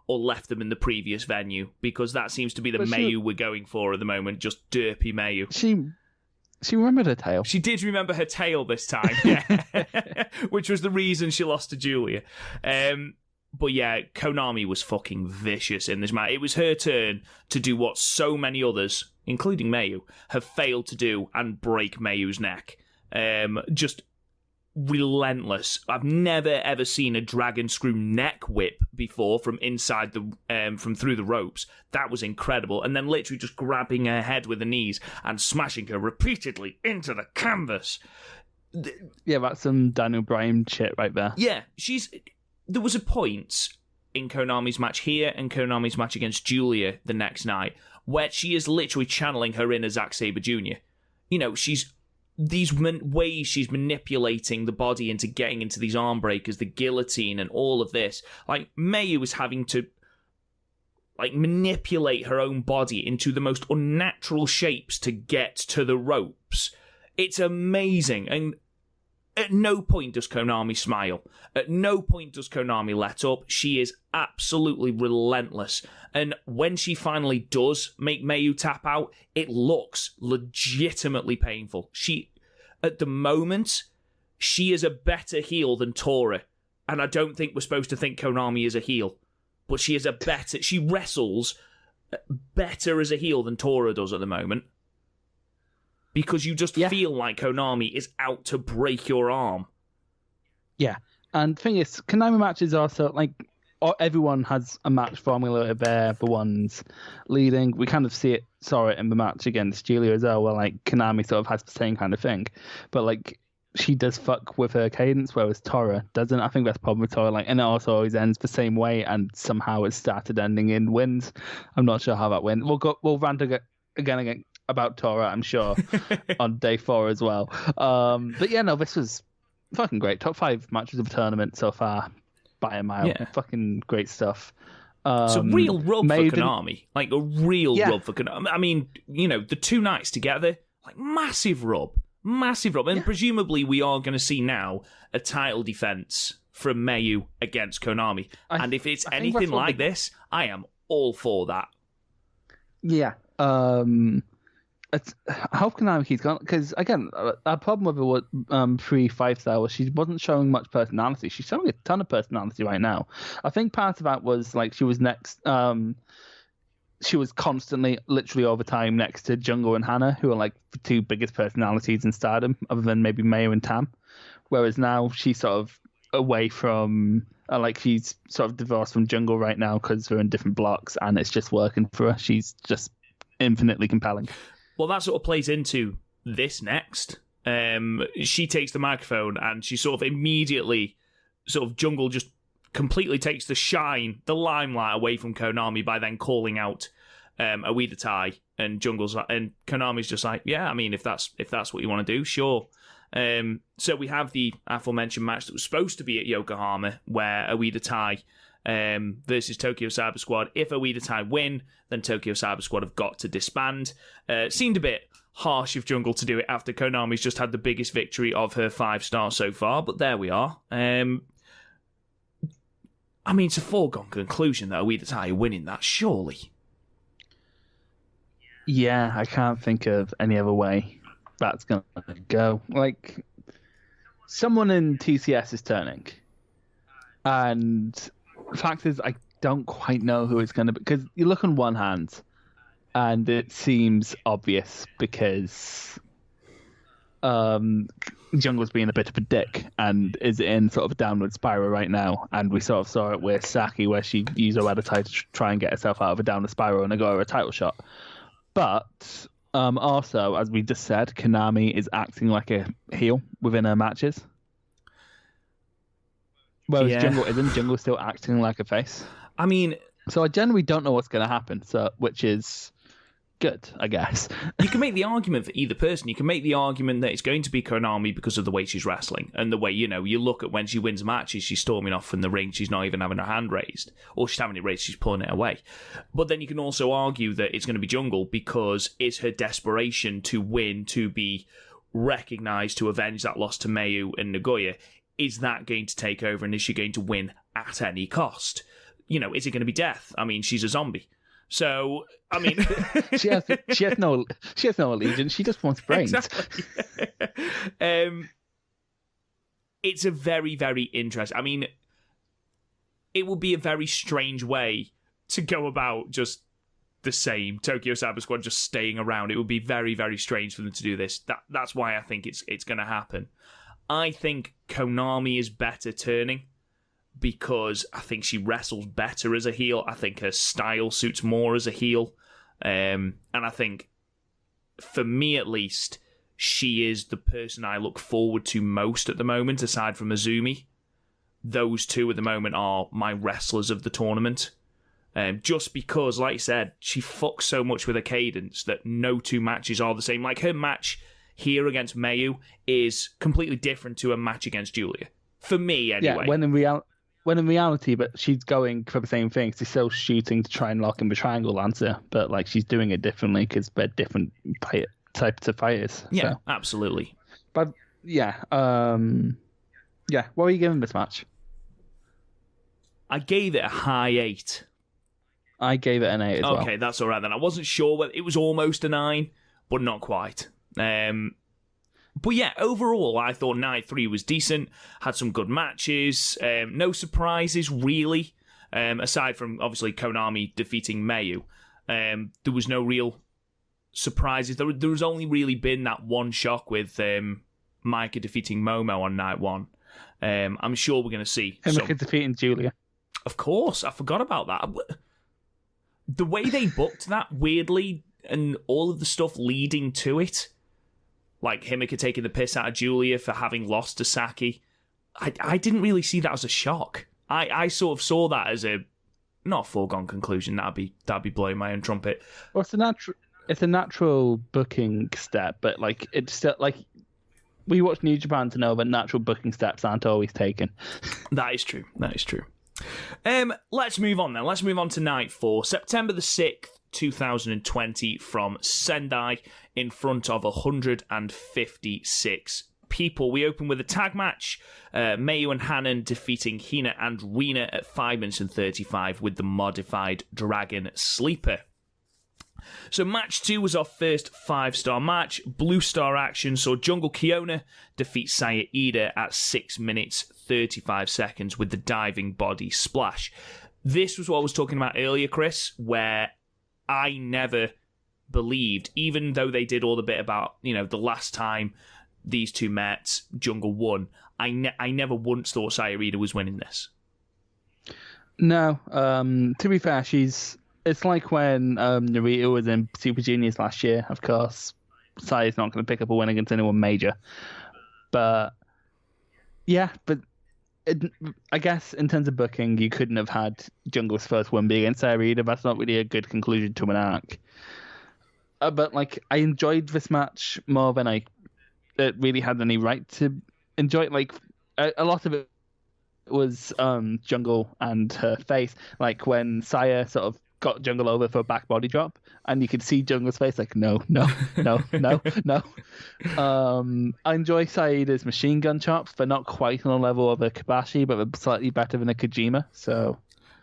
or left them in the previous venue, because that seems to be the Mayu we're going for at the moment, just derpy Mayu. She remembered her tail. She did remember her tail this time, yeah. Which was the reason she lost to Julia. But yeah, Konami was fucking vicious in this match. It was her turn to do what so many others, including Mayu, have failed to do and break Mayu's neck. Just relentless. I've never ever seen a dragon screw neck whip before from inside the from through the ropes. That was incredible. And then literally just grabbing her head with the knees and smashing her repeatedly into the canvas. Yeah, that's some Daniel Bryan shit right there. Yeah, there was a point in Konami's match here and Konami's match against Julia the next night where she is literally channeling her inner Zack Sabre Jr. You know, she's these ways she's manipulating the body into getting into these arm breakers, the guillotine, and all of this. Like, Mayu is having to manipulate her own body into the most unnatural shapes to get to the ropes. It's amazing, and at no point does Konami smile. At no point does Konami let up. She is absolutely relentless. And when she finally does make Mayu tap out, it looks legitimately painful. At the moment, she is a better heel than Tora. And I don't think we're supposed to think Konami is a heel. But she wrestles better as a heel than Tora does at the moment. Because you just feel like Konami is out to break your arm. Yeah. And the thing is, Konami matches are so, everyone has a match formula there, the ones leading. We kind of saw it in the match against Julia as well, where, Konami sort of has the same kind of thing. But, she does fuck with her cadence, whereas Tora doesn't. I think that's the problem with Tora. And it also always ends the same way, and somehow it started ending in wins. I'm not sure how that went. We'll rant again about Tora, I'm sure, on day 4 as well. But yeah, no, this was fucking great. Top 5 matches of the tournament so far by a mile. Yeah. Fucking great stuff. It's a real rub for Konami. A real rub for Konami. I mean, the 2 nights together, massive rub. Massive rub. And presumably we are going to see now a title defense from Mayu against Konami. And if it's anything like this, I am all for that. Yeah. I hope Konami keeps going, because again, our problem with her pre-5-star was she wasn't showing much personality. She's showing a ton of personality right now. I think part of that was she was next. She was constantly, literally over time, next to Jungle and Hannah, who are the 2 biggest personalities in Stardom, other than maybe Mayu and Tam. Whereas now she's sort of away from, she's sort of divorced from Jungle right now because they're in different blocks, and it's just working for her. She's just infinitely compelling. Well, that sort of plays into this next. She takes the microphone and she sort of immediately, Jungle just completely takes the limelight away from Konami by then calling out Oedo Tai, and Konami's just like, I mean, if that's what you want to do, sure. So we have the aforementioned match that was supposed to be at Yokohama, where Oedo Tai versus Tokyo Cyber Squad. If Oedo Tai win, then Tokyo Cyber Squad have got to disband. Seemed a bit harsh of Jungle to do it after Konami's just had the biggest victory of her 5-star so far, but there we are. I mean, it's a foregone conclusion that Oedo Tai are winning that, surely. Yeah, I can't think of any other way that's going to go. Someone in TCS is turning. And the fact is, I don't quite know who it's going to be, because you look on one hand and it seems obvious because Jungle's being a bit of a dick and is in sort of a downward spiral right now, and we sort of saw it with Saki, where she used Oedo Tai to try and get herself out of a downward spiral and got her a title shot. But also, as we just said, Konami is acting like a heel within her matches. Whereas Jungle isn't. Jungle's still acting like a face. I mean, so I generally don't know what's going to happen. Which is good, I guess. You can make the argument for either person. You can make the argument that it's going to be Konami because of the way she's wrestling and the way, you look at when she wins matches, she's storming off from the ring, she's not even having her hand raised, or she's having it raised, she's pulling it away. But then you can also argue that it's going to be Jungle because it's her desperation to win, to be recognised, to avenge that loss to Mayu and Nagoya. Is that going to take over, and is she going to win at any cost? Is it going to be death? I mean, she's a zombie. So, I mean... she has no allegiance. She just wants brains. Exactly. It's a very, very interesting... I mean, it would be a very strange way to go about just the same Tokyo Cyber Squad just staying around. It would be very, very strange for them to do this. That's why I think it's going to happen. I think Konami is better turning because I think she wrestles better as a heel. I think her style suits more as a heel. And I think, for me at least, she is the person I look forward to most at the moment, aside from Azumi. Those two at the moment are my wrestlers of the tournament. Just because, like I said, she fucks so much with her cadence that no two matches are the same. Like, her match here against Mayu is completely different to a match against Julia. For me, anyway. Yeah, when in reality, but she's going for the same thing. She's still shooting to try and lock in the triangle answer, but like she's doing it differently because they're different types of fighters. Yeah, so. Absolutely. But yeah, what are you giving this match? I gave it a high 8. I gave it an 8 as well. Okay, that's all right then. I wasn't sure whether it was almost a 9, but not quite. But yeah, overall, I thought Night 3 was decent, had some good matches, no surprises, really, aside from, obviously, Konami defeating Mayu. There was no real surprises. There was only really been that one shock with Micah defeating Momo on Night 1. I'm sure we're going to see Himika defeating Julia. Of course, I forgot about that. The way they booked that, weirdly, and all of the stuff leading to it, like Himika taking the piss out of Julia for having lost to Saki, I didn't really see that as a shock. I sort of saw that as not a foregone conclusion. That'd be blowing my own trumpet. Well, it's a natural booking step, but like it's still like we watch New Japan to know that natural booking steps aren't always taken. That is true. Let's move on then. Let's move on to Night 4, September the 6th, 2020, from Sendai, in front of 156 people. We open with a tag match. Mayu and Hanan defeating Hina and Rina at 5 minutes and 35 with the modified Dragon Sleeper. So match 2 was our first 5-star match. Blue Star action saw Jungle Kiona defeat Saya Ida at 6 minutes 35 seconds with the diving body splash. This was what I was talking about earlier, Chris, where I never believed, even though they did all the bit about, the last time these two met, Jungle won, I never once thought Saya Ida was winning this. No, to be fair, it's like when Narita was in Super Juniors last year. Of course, Saya's not going to pick up a win against anyone major. But, yeah, I guess in terms of booking, you couldn't have had Jungle's first win be against Saya Ida. That's not really a good conclusion to an arc. But like, I enjoyed this match more than I really had any right to enjoy it. Like, a lot of it was Jungle and her face. Like when Saya sort of got Jungle over for a back body drop, and you could see Jungle's face like, no. I enjoy Saida's machine gun chops. They're not quite on the level of a Kabashi, but they're slightly better than a Kojima. So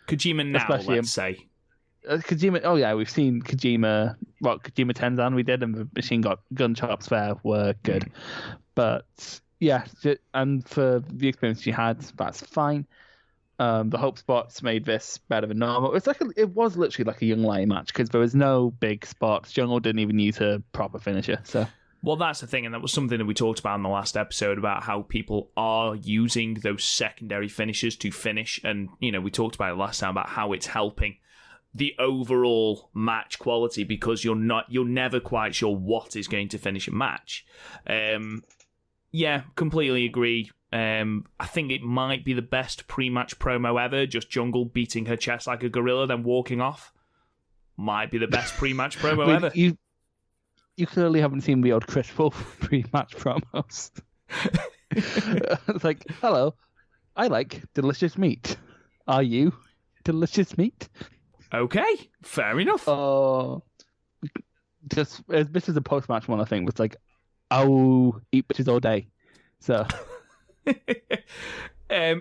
Kojima now, let's say. Kojima, oh yeah, we've seen Kojima Tenzan we did, and the machine gun chops there were good. But yeah, and for the experience she had, that's fine. The Hope spots made this better than normal. It was literally like a Young Lion match because there was no big spots. Jungle didn't even use her proper finisher. So, well, that's the thing, and that was something that we talked about in the last episode about how people are using those secondary finishers to finish, and we talked about it last time about how it's helping the overall match quality because you're never quite sure what is going to finish a match. Yeah, completely agree. I think it might be the best pre-match promo ever, just Jungle beating her chest like a gorilla, then walking off. Might be the best pre-match promo ever. You clearly haven't seen the old Chris Wolf pre-match promos. It's like, hello, I like delicious meat. Are you delicious meat? Okay, fair enough. This is a post-match one, I think. Was like, I'll eat bitches all day. So...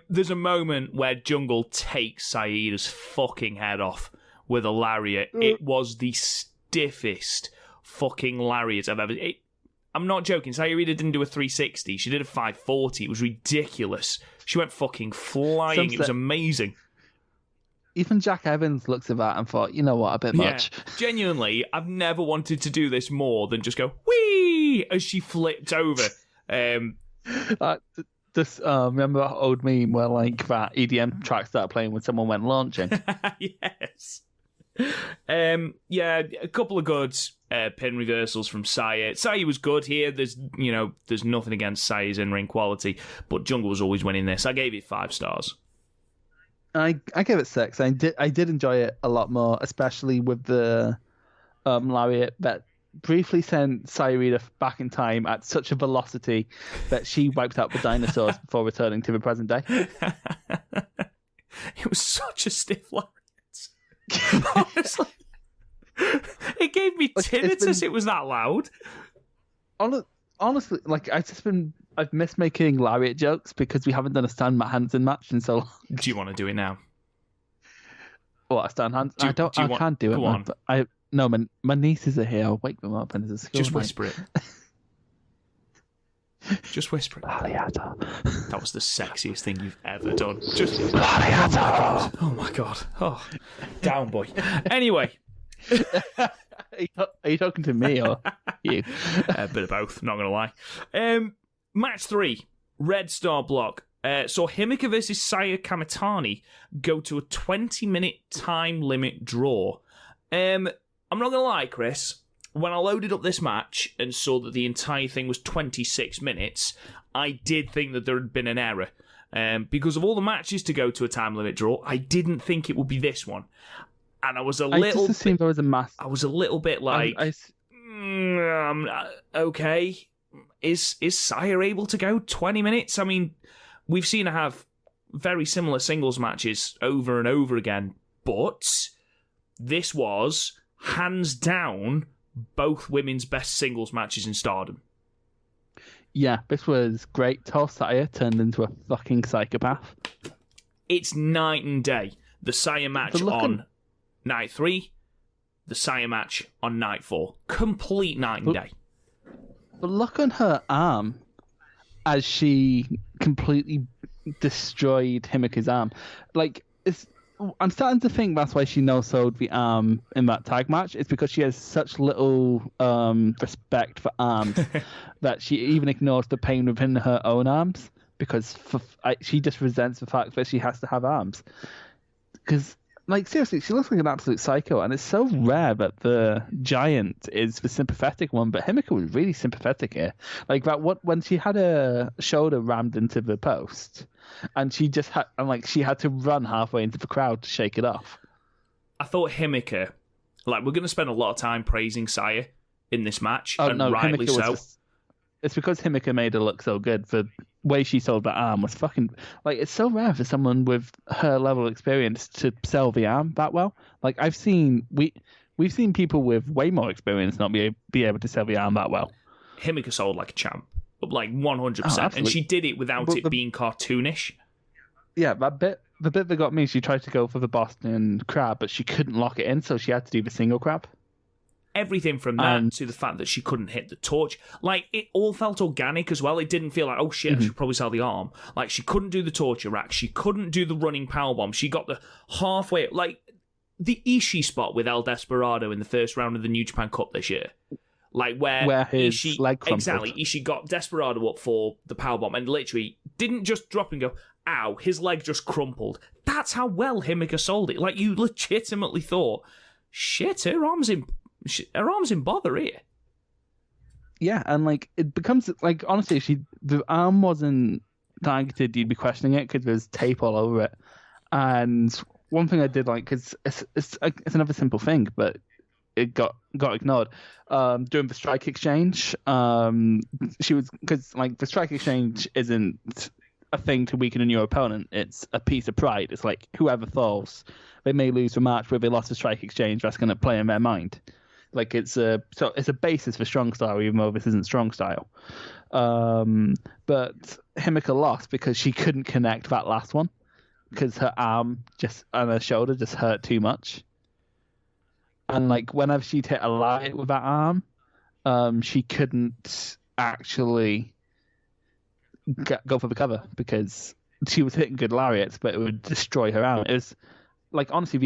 there's a moment where Jungle takes Saida's fucking head off with a lariat. It was the stiffest fucking lariat I've ever... I'm not joking. Saida didn't do a 360. She did a 540. It was ridiculous. She went fucking flying. It was amazing. Even Jack Evans looks at that and thought, you know what, a bit much. Genuinely, I've never wanted to do this more than just go, whee, as she flipped over. This remember that old meme where like that EDM track started playing when someone went launching? Yes. Yeah, a couple of good pin reversals from Saya. Saya was good here. There's nothing against Saya's in-ring quality, but Jungle was always winning this. I gave it 5 stars. I gave it 6. I did enjoy it a lot more, especially with the lariat that briefly sent Sayarita back in time at such a velocity that she wiped out the dinosaurs before returning to the present day. It was such a stiff lariat. Honestly, it gave me tinnitus. It was that loud. Honestly, like I've missed making lariat jokes because we haven't done a Stan Hansen match in so long. Do you want to do it now? What, a Stan Hansen? I can't do it. Go on. But no, my nieces are here. I'll wake them up and there's a school Just night. whisper it. Just whisper it. That was the sexiest thing you've ever done. Just oh my god. Oh, down boy. Anyway. Are you talking to me or you? A bit of both, not gonna lie. Match 3, Red Star block. Saw Himeka versus Saya Kamitani go to a 20-minute time limit draw. I'm not gonna lie, Chris. When I loaded up this match and saw that the entire thing was 26 minutes, I did think that there had been an error. Because of all the matches to go to a time limit draw, I didn't think it would be this one. And I was a little just assumed there was a mass. I was a little bit like, okay, is Saya able to go 20 minutes? I mean, we've seen her have very similar singles matches over and over again, but this was, hands down, both women's best singles matches in Stardom. Yeah, this was great. Tall Saya turned into a fucking psychopath. It's night and day. The Saya match on night 3, the Saya match on night 4. Complete night and day. But look on her arm as she completely destroyed Himeka's arm. Like, I'm starting to think that's why she no-sold the arm in that tag match. It's because she has such little respect for arms that she even ignores the pain within her own arms because she just resents the fact that she has to have arms. Because, like, seriously, she looks like an absolute psycho, and it's so rare that the giant is the sympathetic one, but Himeka was really sympathetic here. Like, when she had her shoulder rammed into the post, and she had to run halfway into the crowd to shake it off. I thought Himeka, like, we're going to spend a lot of time praising Saya in this match, and rightly so. It's because Himeka made her look so good. The way she sold that arm was fucking... Like, it's so rare for someone with her level of experience to sell the arm that well. Like, we've seen people with way more experience not be able to sell the arm that well. Himeka sold like a champ. Like 100%. And she did it without it being cartoonish. Yeah, the bit that got me, she tried to go for the Boston Crab, but she couldn't lock it in, so she had to do the single crab. Everything from that to the fact that she couldn't hit the torch. Like, it all felt organic as well. It didn't feel like, oh shit, I should probably sell the arm. Like, she couldn't do the torture rack. She couldn't do the running powerbomb. She got the halfway... Like, the Ishii spot with El Desperado in the first round of the New Japan Cup this year. Like, where his Ishii, leg crumpled. Exactly. Ishii got Desperado up for the powerbomb and literally didn't just drop and go, ow, his leg just crumpled. That's how well Himeka sold it. Like, you legitimately thought, shit, her arm's in bother here. Yeah, and like it becomes like, honestly, if the arm wasn't targeted, you'd be questioning it because there's tape all over it. And one thing I did like, because it's another simple thing, but it got ignored. During the strike exchange, she was, because like the strike exchange isn't a thing to weaken your opponent. It's a piece of pride. It's like whoever falls, they may lose the match where they lost the strike exchange. That's going to play in their mind. Like it's a basis for strong style, even though this isn't strong style. But Himeka lost because she couldn't connect that last one because her arm and her shoulder just hurt too much. And like whenever she'd hit a light with that arm, she couldn't actually go for the cover because she was hitting good lariats, but it would destroy her arm. It was like, honestly,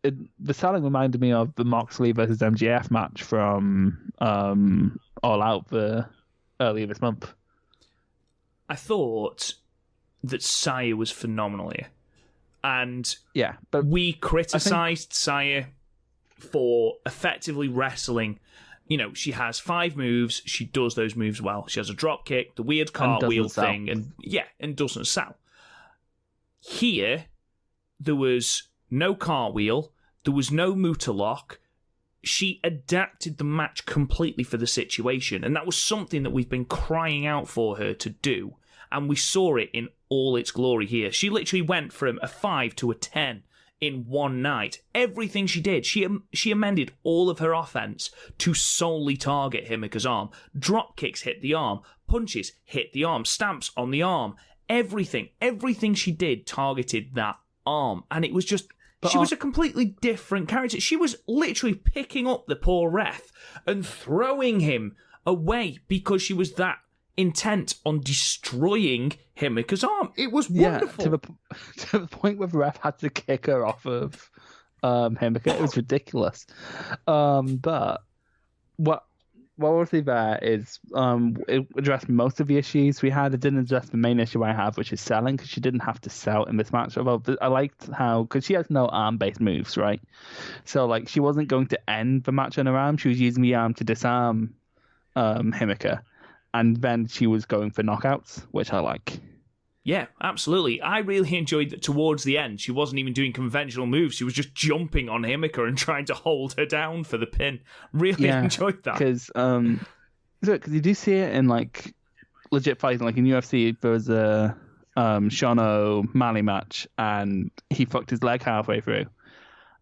the selling reminded me of the Moxley versus MJF match from All Out earlier this month. I thought that Saya was phenomenal here. And but we criticised Saya for effectively wrestling. You know, she has 5 moves. She does those moves well. She has a drop kick, the weird cartwheel thing, and doesn't sell. Here, there was no cartwheel. There was no Muta lock. She adapted the match completely for the situation, and that was something that we've been crying out for her to do, and we saw it in all its glory here. She literally went from a 5 to a 10 in one night. Everything she did, she amended all of her offense to solely target Himeka's arm. Drop kicks hit the arm, punches hit the arm, stamps on the arm. Everything she did targeted that arm, and it was just... She was a completely different character. She was literally picking up the poor ref and throwing him away because she was that intent on destroying Himeka's arm. It was wonderful. To the point where the ref had to kick her off of Himeka. It was ridiculous. But what we'll see there is it addressed most of the issues we had. It didn't address the main issue I have, which is selling, because she didn't have to sell in this match. Although I liked how, because she has no arm-based moves, right? So like she wasn't going to end the match on her arm. She was using the arm to disarm Himeka, and then she was going for knockouts, which I like. Yeah, absolutely. I really enjoyed that towards the end. She wasn't even doing conventional moves. She was just jumping on Himeka and trying to hold her down for the pin. Really enjoyed that. Because you do see it in like legit fighting. Like in UFC, there was a Sean O'Malley match, and he fucked his leg halfway through.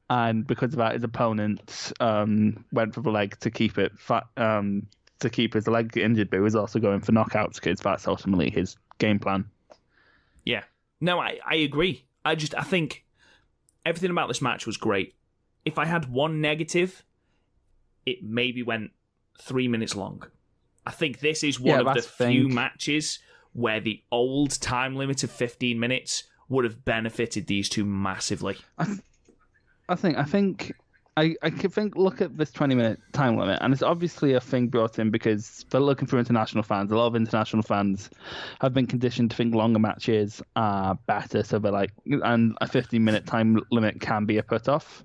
And because of that, his opponent went for the leg to keep it to keep his leg injured, but he was also going for knockouts because that's ultimately his game plan. Yeah. No, I agree. I think everything about this match was great. If I had one negative, it maybe went 3 minutes long. I think this is one of the few matches where the old time limit of 15 minutes would have benefited these two massively. I think look at this 20-minute time limit, and it's obviously a thing brought in because they're looking for international fans. A lot of international fans have been conditioned to think longer matches are better, so they're like, and a 15-minute time limit can be a put-off.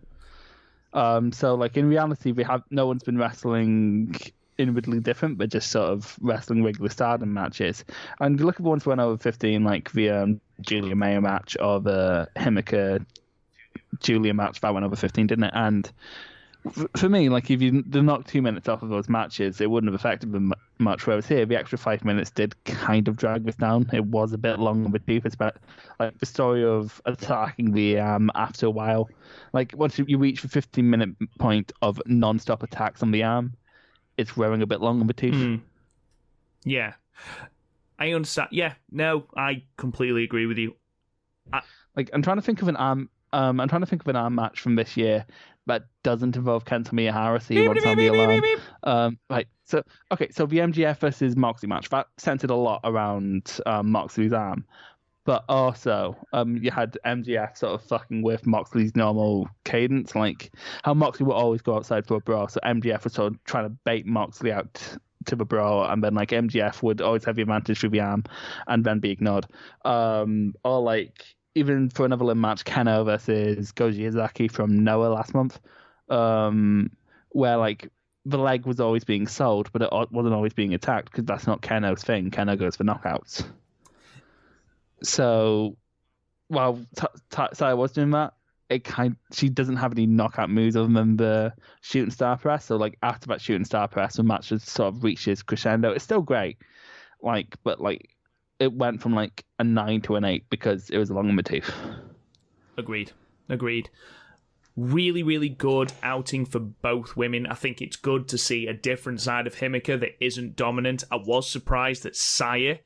So like in reality, no one's been wrestling inwardly different, but just sort of wrestling regular Stardom matches. And you look at the ones that went over 15, like the Julia Mayer match or the Himeka Julia match that went over 15, didn't it? And for me, like if you knocked 2 minutes off of those matches, it wouldn't have affected them much. Whereas here, the extra 5 minutes did kind of drag us down. It was a bit long with deepest, but like the story of attacking the after a while, like once you reach the 15-minute point of non-stop attacks on the arm, it's wearing a bit long on the tooth. Yeah, I understand. Yeah, no, I completely agree with you. I'm trying to think of an arm. I'm trying to think of an arm match from this year that doesn't involve Kenta Miyahara, so you want on the alarm. Right. So the MGF versus Moxley match that centered a lot around Moxley's arm, but also you had MGF sort of fucking with Moxley's normal cadence, like how Moxley would always go outside for a brawl, so MGF was sort of trying to bait Moxley out to the brawl, and then like MGF would always have the advantage through the arm and then be ignored. Or like even for another limb match, Keno versus Goji Izaki from Noah last month, where like the leg was always being sold, but it wasn't always being attacked because that's not Keno's thing. Keno goes for knockouts. So while Saya was doing that, she doesn't have any knockout moves other than the shooting star press. So like after that shooting star press, the match just sort of reaches crescendo. It's still great, but it went from like a 9 to an 8 because it was long in the tooth. Agreed. Really, really good outing for both women. I think it's good to see a different side of Himeka that isn't dominant. I was surprised that Saya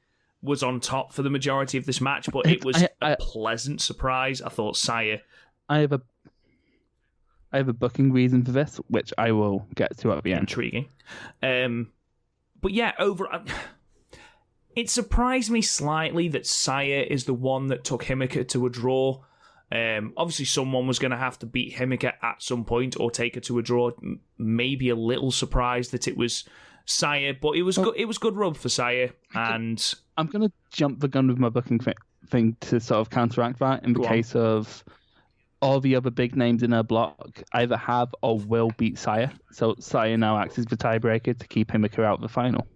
was on top for the majority of this match, but it was a pleasant surprise. I thought Saya... I have a booking reason for this, which I will get to at the end. Intriguing. But yeah, it surprised me slightly that Saya is the one that took Himeka to a draw. Obviously, someone was going to have to beat Himeka at some point or take her to a draw. Maybe a little surprised that it was Saya, but it was good. It was good rub for Saya, and I'm gonna jump the gun with my booking thing to sort of counteract that in the case of all the other big names in her block either have or will beat Saya. So Saya now acts as the tiebreaker to keep Himika out of the final.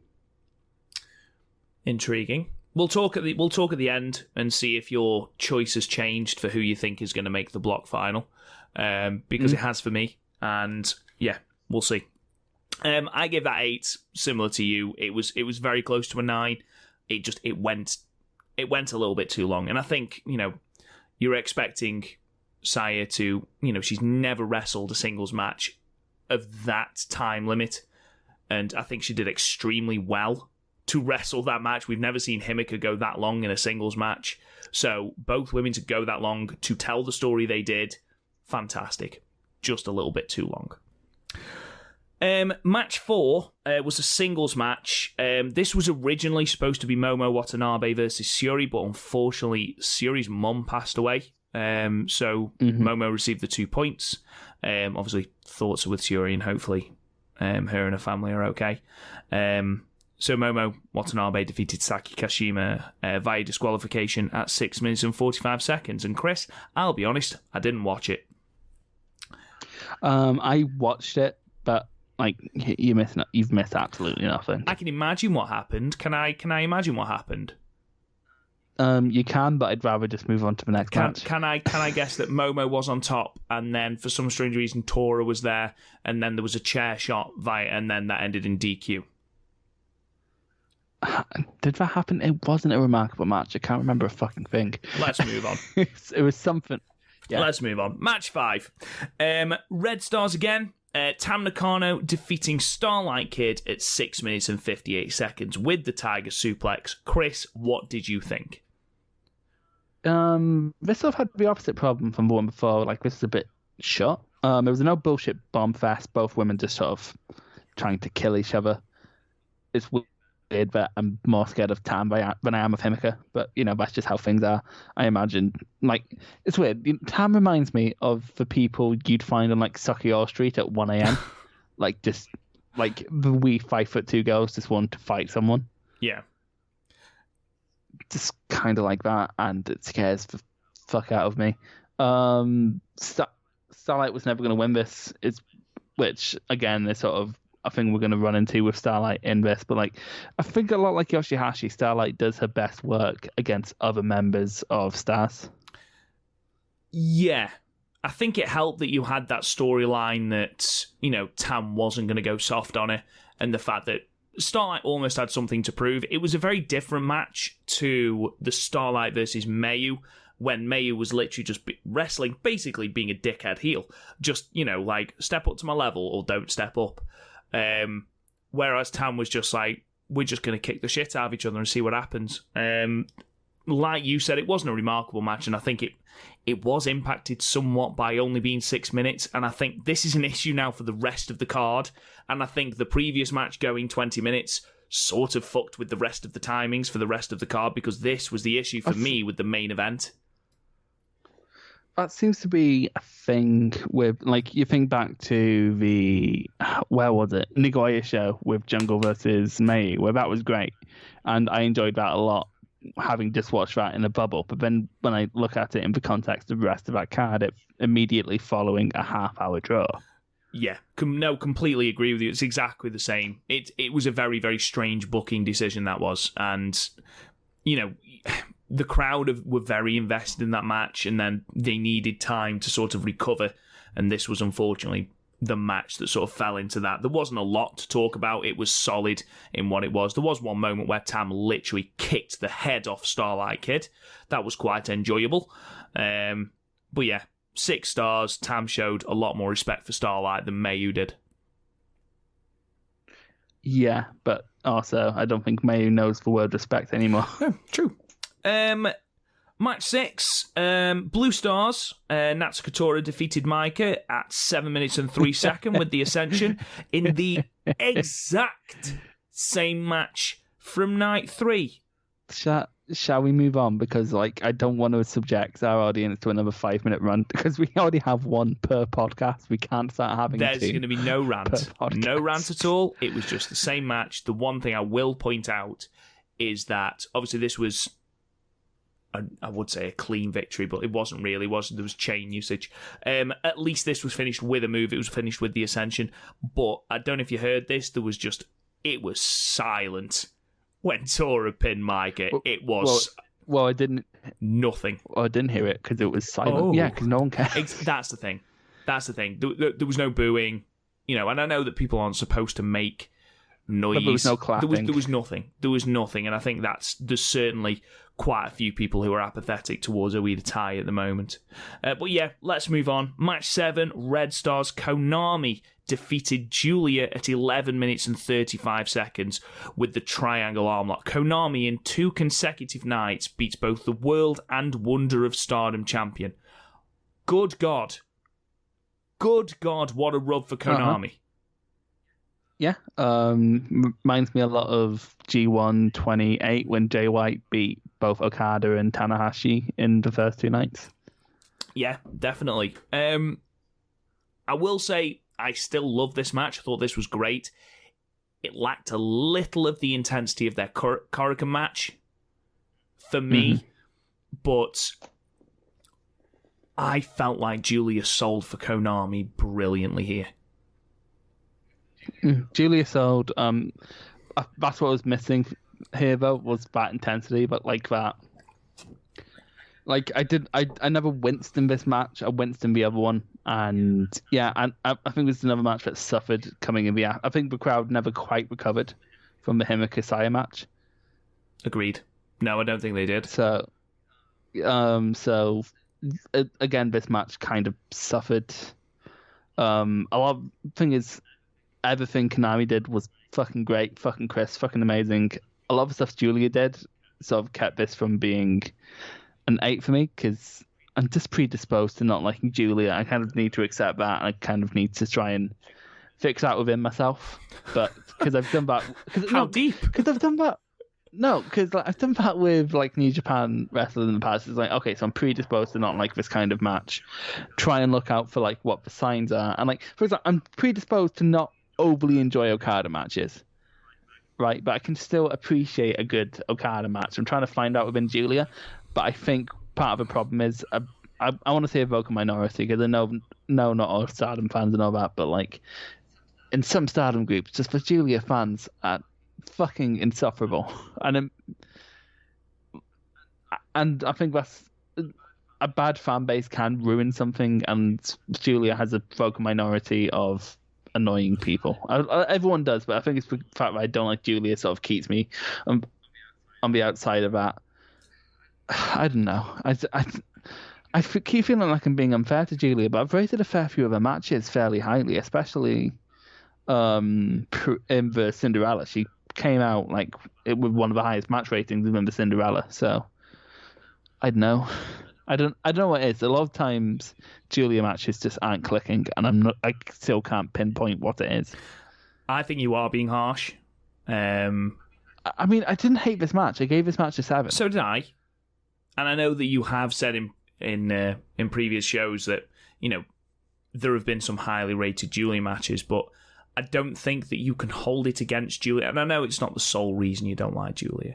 Intriguing. We'll talk at the end and see if your choice has changed for who you think is going to make the block final, because it has for me. And yeah, we'll see. I gave that 8, similar to you. It was very close to a 9. It went a little bit too long, and I think you're expecting Saya to she's never wrestled a singles match of that time limit, and I think she did extremely well to wrestle that match. We've never seen Himika go that long in a singles match, so both women to go that long to tell the story they did, fantastic. Just a little bit too long. Match 4 was a singles match. This was originally supposed to be Momo Watanabe versus Syuri, but unfortunately Syuri's mum passed away. So Momo received the 2 points. Obviously, thoughts are with Syuri, and hopefully her and her family are okay. So Momo Watanabe defeated Saki Kashima via disqualification at 6 minutes and 45 seconds. And Chris, I'll be honest, I didn't watch it. I watched it, but you've missed absolutely nothing. I can imagine what happened. Can I imagine what happened? You can, but I'd rather just move on to the next match. Can I guess that Momo was on top, and then for some strange reason Tora was there, and then there was a chair shot and then that ended in DQ. Did that happen? It wasn't a remarkable match. I can't remember a fucking thing. Let's move on. It was something. Yeah. Let's move on. Match 5. Red Stars again. Tam Nakano defeating Starlight Kid at 6 minutes and 58 seconds with the Tiger Suplex. Chris, what did you think? This sort of had the opposite problem from the one before. This is a bit short. It was a no bullshit bomb fest. Both women just sort of trying to kill each other. It's weird that I'm more scared of Tam than I am of Himika, but that's just how things are. I imagine it's weird. Tam reminds me of the people you'd find on Sukiyo Street at 1 a.m. just the wee 5'2" girls just want to fight someone. Yeah, just kind of like that, and it scares the fuck out of me. Starlight was never going to win this, which again is sort of a thing we're going to run into with Starlight in this, but I think a lot like Yoshihashi, Starlight does her best work against other members of Stars. Yeah, I think it helped that you had that storyline that Tam wasn't going to go soft on her, and the fact that Starlight almost had something to prove. It was a very different match to the Starlight versus Mayu, when Mayu was literally just wrestling, basically being a dickhead heel, just step up to my level or don't step up. Whereas Tam was just we're just going to kick the shit out of each other and see what happens. Like you said, it wasn't a remarkable match, and I think it was impacted somewhat by only being 6 minutes, and I think this is an issue now for the rest of the card, and I think the previous match going 20 minutes sort of fucked with the rest of the timings for the rest of the card, because this was the issue for me with the main event. That seems to be a thing with, you think back to the, where was it? Nagoya show with Jungle versus Mei, where that was great. And I enjoyed that a lot, having just watched that in a bubble. But then when I look at it in the context of the rest of that card, it immediately following a half-hour draw. Yeah, completely agree with you. It's exactly the same. It was a very, very strange booking decision, that was. And, the crowd were very invested in that match, and then they needed time to sort of recover, and this was unfortunately the match that sort of fell into that. There wasn't a lot to talk about. It was solid in what it was. There was one moment where Tam literally kicked the head off Starlight Kid. That was quite enjoyable. But yeah, 6 stars. Tam showed a lot more respect for Starlight than Mayu did. Yeah, but also I don't think Mayu knows the word respect anymore. No, true. Match 6, Blue Stars, Natsuko Tora defeated Maika at 7 minutes and 3 seconds with the Ascension in the exact same match from night 3. Shut shall we move on? Because like I don't want to subject our audience to another 5-minute rant because we already have one per podcast. We can't start having There's two going to be no per rant. podcast. No rant at all. It was just the same match. The one thing I will point out is that obviously this was, I would say, a clean victory, but it wasn't really. There was chain usage. At least this was finished with a move. It was finished with the Ascension. But I don't know if you heard this. It was silent when Tora pinned Micah. It was well, I didn't. nothing. Well, I didn't hear it because it was silent. Oh. Yeah, because no one cares. That's the thing. There was no booing, and I know that people aren't supposed to make noise. But there was no clapping. There was nothing, and I think there's certainly quite a few people who are apathetic towards Oedo Tai at the moment. But yeah, let's move on. Match 7, Red Stars Konami defeated Julia at 11 minutes and 35 seconds with the triangle armlock. Konami in 2 consecutive nights beats both the World and Wonder of Stardom champion. Good God, what a rub for Konami. Yeah, reminds me a lot of G1 28 when Jay White beat both Okada and Tanahashi in the first 2 nights. Yeah, definitely. I will say I still love this match. I thought this was great. It lacked a little of the intensity of their Korakuen match for me, but I felt like Julia sold for Konami brilliantly here. Julia sold. That's what was missing here, though, was that intensity. But like that, like I never winced in this match. I winced in the other one, and yeah, I think this is another match that suffered coming in the. I think the crowd never quite recovered from the Hima Kasaya match. Agreed. No, I don't think they did. So, again, this match kind of suffered. A lot of thing is. Everything Konami did was fucking great, fucking crisp, fucking amazing. A lot of the stuff Julia did sort of kept this from being an 8 for me because I'm just predisposed to not liking Julia. I kind of need to accept that, and I kind of need to try and fix that within myself. But because I've done that, deep? Because I've done that. No, because I've done that with like New Japan wrestlers in the past. It's like, okay, so I'm predisposed to not like this kind of match. Try and look out for like what the signs are, and like for example, I'm predisposed to not overly enjoy Okada matches, right? But I can still appreciate a good Okada match. I'm trying to find out within Julia, but I think part of the problem is I want to say a vocal minority because I know not all Stardom fans and all that, but like in some Stardom groups, just for Julia fans are fucking insufferable, and I think that's a bad fan base can ruin something, and Julia has a vocal minority of annoying people. Everyone does, but I think it's the fact that I don't like Julia sort of keeps me on the outside of that. I don't know. I keep feeling like I'm being unfair to Julia, but I've rated a fair few of her matches fairly highly, especially in the Cinderella. She came out like with one of the highest match ratings in the Cinderella. So I don't know. I don't know what it is. A lot of times Julia matches just aren't clicking, and I still can't pinpoint what it is. I think you are being harsh. I mean, I didn't hate this match. I gave this match a 7. So did I. And I know that you have said in previous shows that, there have been some highly rated Julia matches, but I don't think that you can hold it against Julia. And I know it's not the sole reason you don't like Julia.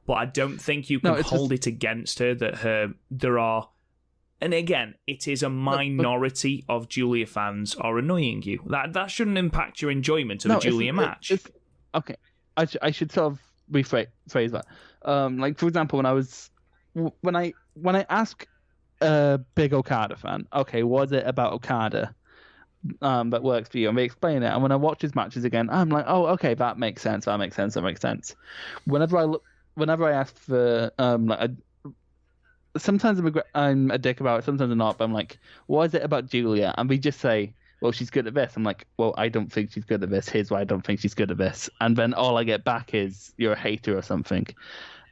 But I don't think you can hold it against her that there are, and again, it is a minority of Julia fans are annoying you. That shouldn't impact your enjoyment of a Julia match. Okay, I should sort of rephrase that. Like for example, when I ask a big Okada fan, okay, what is it about Okada that works for you? And they explain it, and when I watch his matches again, I'm like, oh, okay, that makes sense. Whenever I ask for sometimes I'm a dick about it, sometimes I'm not, but I'm like, what is it about Julia? And we just say, well, she's good at this. I'm like, well, I don't think she's good at this. Here's why I don't think she's good at this. And then all I get back is you're a hater or something.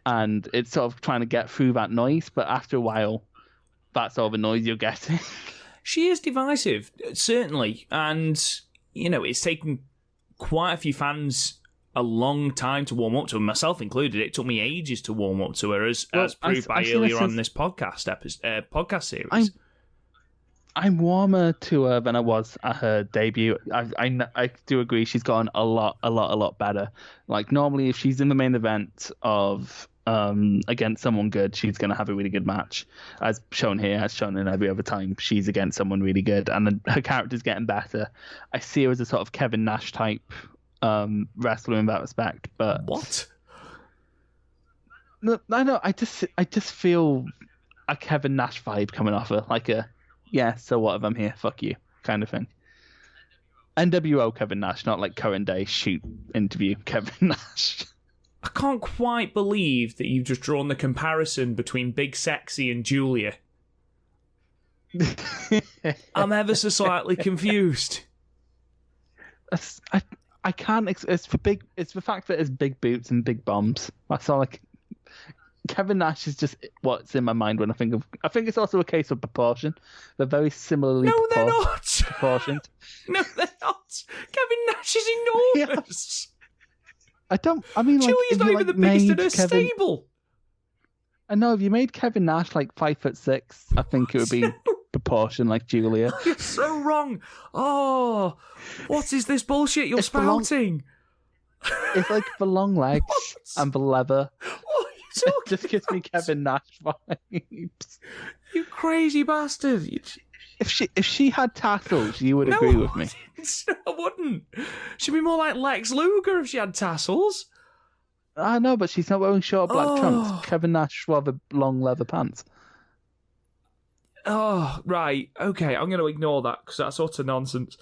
And it's sort of trying to get through that noise, but after a while, that's all the noise you're getting. She is divisive, certainly. And, it's taken quite a few fans a long time to warm up to her, myself included. It took me ages to warm up to her, as proved by earlier on this podcast series. I'm warmer to her than I was at her debut. I do agree she's gotten a lot better. Like, normally if she's in the main event of against someone good, she's going to have a really good match. As shown here, as shown in every other time, she's against someone really good, and her character's getting better. I see her as a sort of Kevin Nash type wrestler in that respect. But what? No, I know. I just feel a Kevin Nash vibe coming off her, like a yeah, so what if I'm here? Fuck you, kind of thing. NWO Kevin Nash, not like current day shoot interview Kevin Nash. I can't quite believe that you've just drawn the comparison between Big Sexy and Julia. I'm ever so slightly confused. I can't. It's the fact that it's big boots and big bombs. That's all. Like, Kevin Nash is just what's in my mind when I think of. I think it's also a case of proportion. They're very similarly they're not. proportioned. No, they're not. Kevin Nash is enormous. I mean, like, Julia's not even the biggest in her stable. I know. If you made Kevin Nash like 5'6", I think it would be proportion like Julia. You're so wrong. Oh, what is this bullshit you're spouting? It's like the long legs and the leather. What are you It talking just gives me Kevin Nash vibes. You crazy bastard. If she had tassels, you would agree with me. I wouldn't. She'd be more like Lex Luger if she had tassels. I know, but she's not wearing short black trunks. Kevin Nash wore the long leather pants. Oh, right. Okay, I'm going to ignore that because that's utter nonsense.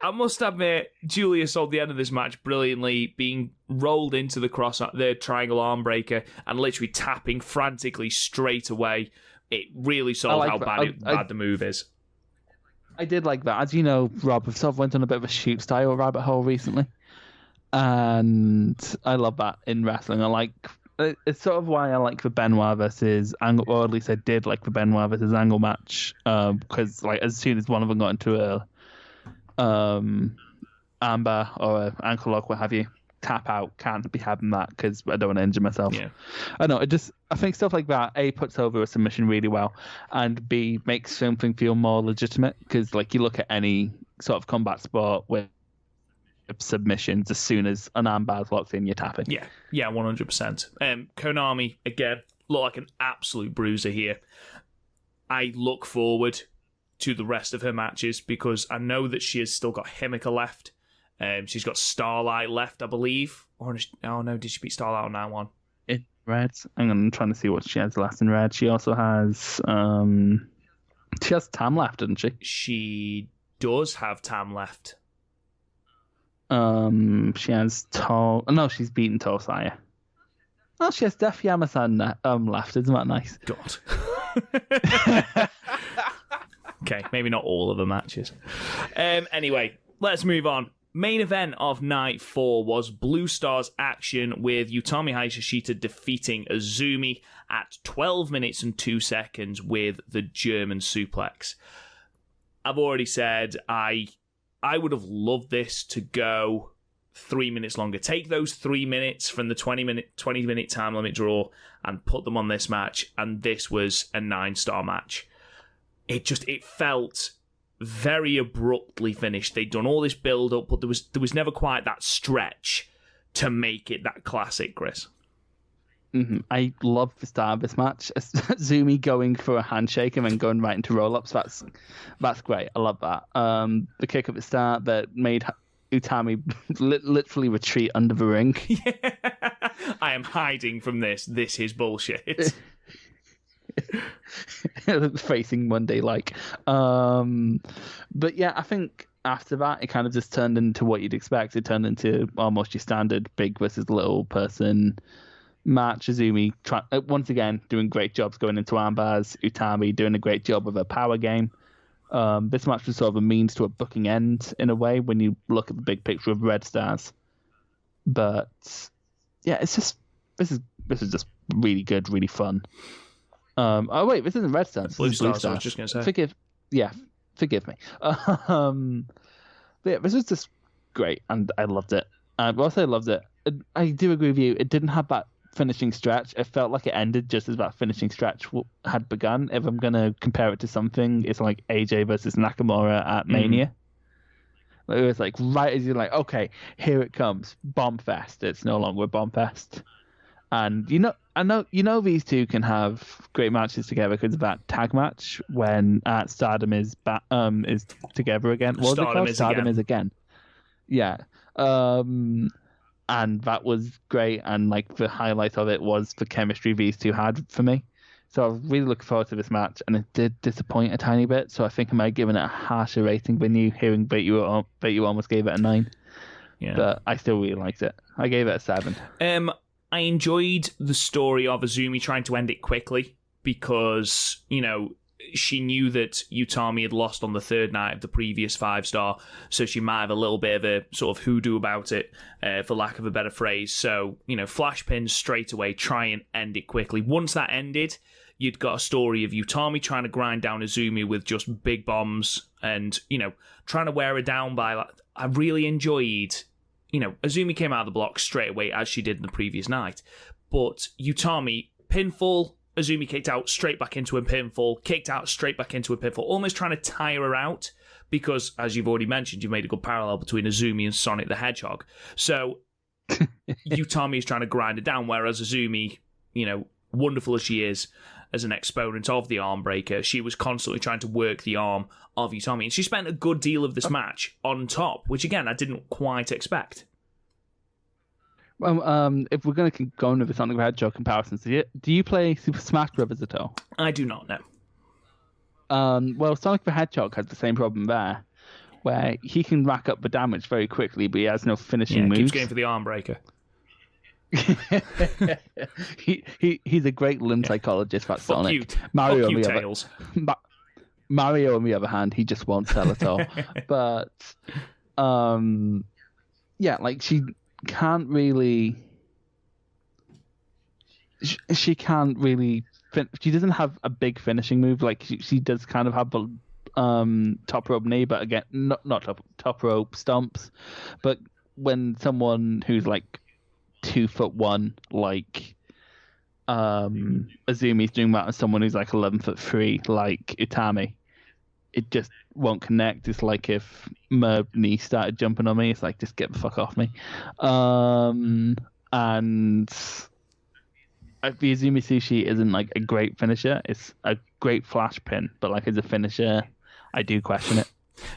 I must admit, Julia sold the end of this match brilliantly, being rolled into the triangle arm breaker and literally tapping frantically straight away. It really sold how bad the move is. I did like that. As you know, Rob, I've sort of went on a bit of a shoot style rabbit hole recently. And I love that in wrestling. It's sort of why I like the Benoit versus Angle, or at least I did like the Benoit versus Angle match. Because like as soon as one of them got into a armbar or an ankle lock, what have you, tap out, can't be having that because I don't want to injure myself. Yeah. I know. I think stuff like that A, puts over a submission really well, and B, makes something feel more legitimate because like you look at any sort of combat sport with submissions, as soon as an armbar's locked in, you're tapping. Yeah, 100%. Konami again look like an absolute bruiser here. I look forward to the rest of her matches because I know that she has still got Himika left. She's got Starlight left, I believe. Did she beat Starlight on that one? In red. I'm trying to see what she has last in red. She also has she has Tam left, doesn't she? She does have Tam left. She has she's beaten Tosaya. Oh, she has Def Yamasan left. Isn't that nice? God. Okay, maybe not all of the matches. Anyway, let's move on. Main event of night 4 was Blue Stars action with Utami Hayashishita defeating Azumi at 12 minutes and 2 seconds with the German suplex. I've already said I would have loved this to go 3 minutes longer. Take those 3 minutes from the 20 minute time limit draw and put them on this match, and this was a 9-star match. It felt very abruptly finished. They'd done all this build up, but there was never quite that stretch to make it that classic, Chris. Mm-hmm. I love the start of this match. Zumi going for a handshake and then going right into roll-ups. That's great. I love that. The kick at the start that made Utami literally retreat under the ring. Yeah. I am hiding from this. This is bullshit. Facing Monday like. But yeah, I think after that, it kind of just turned into what you'd expect. It turned into almost your standard big versus little person match. Azumi once again doing great jobs going into armbars. Utami doing a great job of a power game. This match was sort of a means to a booking end in a way when you look at the big picture of Red Stars. But yeah, it's just this is just really good, really fun. Oh wait, this isn't Red Stars. Blue This is Blue Stars, I was just going to say. Forgive me. But yeah, this is just great, and I loved it. Also, I loved it. I do agree with you. It didn't have that finishing stretch. It felt like it ended just as that finishing stretch had begun. If I'm gonna compare it to something, it's like AJ versus Nakamura at Mania. It was like right as you're like, okay, here it comes, Bomb Fest. It's no longer a Bomb Fest, and I know these two can have great matches together because of that tag match when Stardom is together again. What was it called? Stardom is again. Yeah. And that was great, and like the highlight of it was the chemistry these two had for me. So I was really looking forward to this match, and it did disappoint a tiny bit. So I think I might have given it a harsher rating than you, hearing that you almost gave it a 9. Yeah. But I still really liked it. I gave it a 7. I enjoyed the story of Azumi trying to end it quickly because, she knew that Utami had lost on the third night of the previous 5-star, so she might have a little bit of a sort of hoodoo about it, for lack of a better phrase. So, flash pins straight away, try and end it quickly. Once that ended, you'd got a story of Utami trying to grind down Azumi with just big bombs and, trying to wear her down by... I really enjoyed... Azumi came out of the block straight away, as she did in the previous night. But Utami, pinfall... Azumi kicked out, straight back into a pinfall, kicked out, straight back into a pinfall, almost trying to tire her out because, as you've already mentioned, you've made a good parallel between Azumi and Sonic the Hedgehog. So Utami is trying to grind her down, whereas Azumi, wonderful as she is as an exponent of the arm breaker, she was constantly trying to work the arm of Utami. And she spent a good deal of this match on top, which, again, I didn't quite expect. Well, if we're going to keep going with the Sonic the Hedgehog comparisons, do you play Super Smash Bros. At all? I do not, no. Well, Sonic the Hedgehog has the same problem there, where he can rack up the damage very quickly, but he has no finishing moves. Keeps going for the arm breaker. He's a great limb psychologist, that Sonic. Mario, Tails. Mario, on the other hand, he just won't sell at all. But, she can't really. She can't really. She doesn't have a big finishing move. Like she does kind of have the top rope knee, but again, not top rope stomps. But when someone who's like 2'1", like Azumi's doing that, and someone who's like 11'3", like Utami, it just won't connect. It's like if my knee started jumping on me, it's like, just get the fuck off me. And the Azumi Sushi isn't like a great finisher. It's a great flash pin, but like as a finisher, I do question it.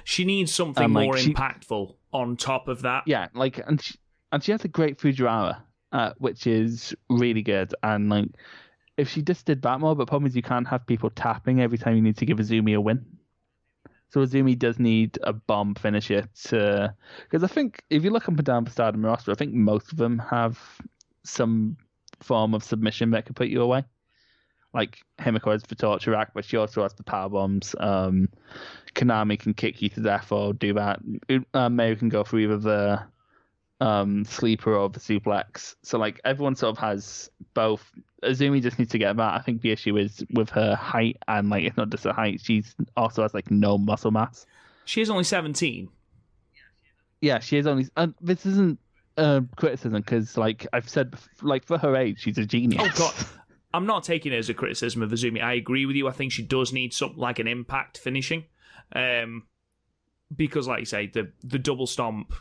She needs something more impactful on top of that. Yeah, and she has a great Fujiwara, which is really good. And like, if she just did that more, but the problem is you can't have people tapping every time you need to give Azumi a win. So Azumi does need a bomb finisher to... Because I think, if you look up and down the Stardom roster, I think most of them have some form of submission that could put you away. Like, Himiko has the torture rack, but she also has the power bombs. Konami can kick you to death or do that. Mayu can go for either the sleeper or the suplex. So, like, everyone sort of has both. Azumi just needs to get that. I think the issue is with her height, and like, it's not just her height, she also has like no muscle mass. She is only 17. Yeah, she is only. This isn't criticism, because like I've said, like, for her age, she's a genius. Oh god, I'm not taking it as a criticism of Azumi. I agree with you. I think she does need something like an impact finishing, because like you say, the double stomp,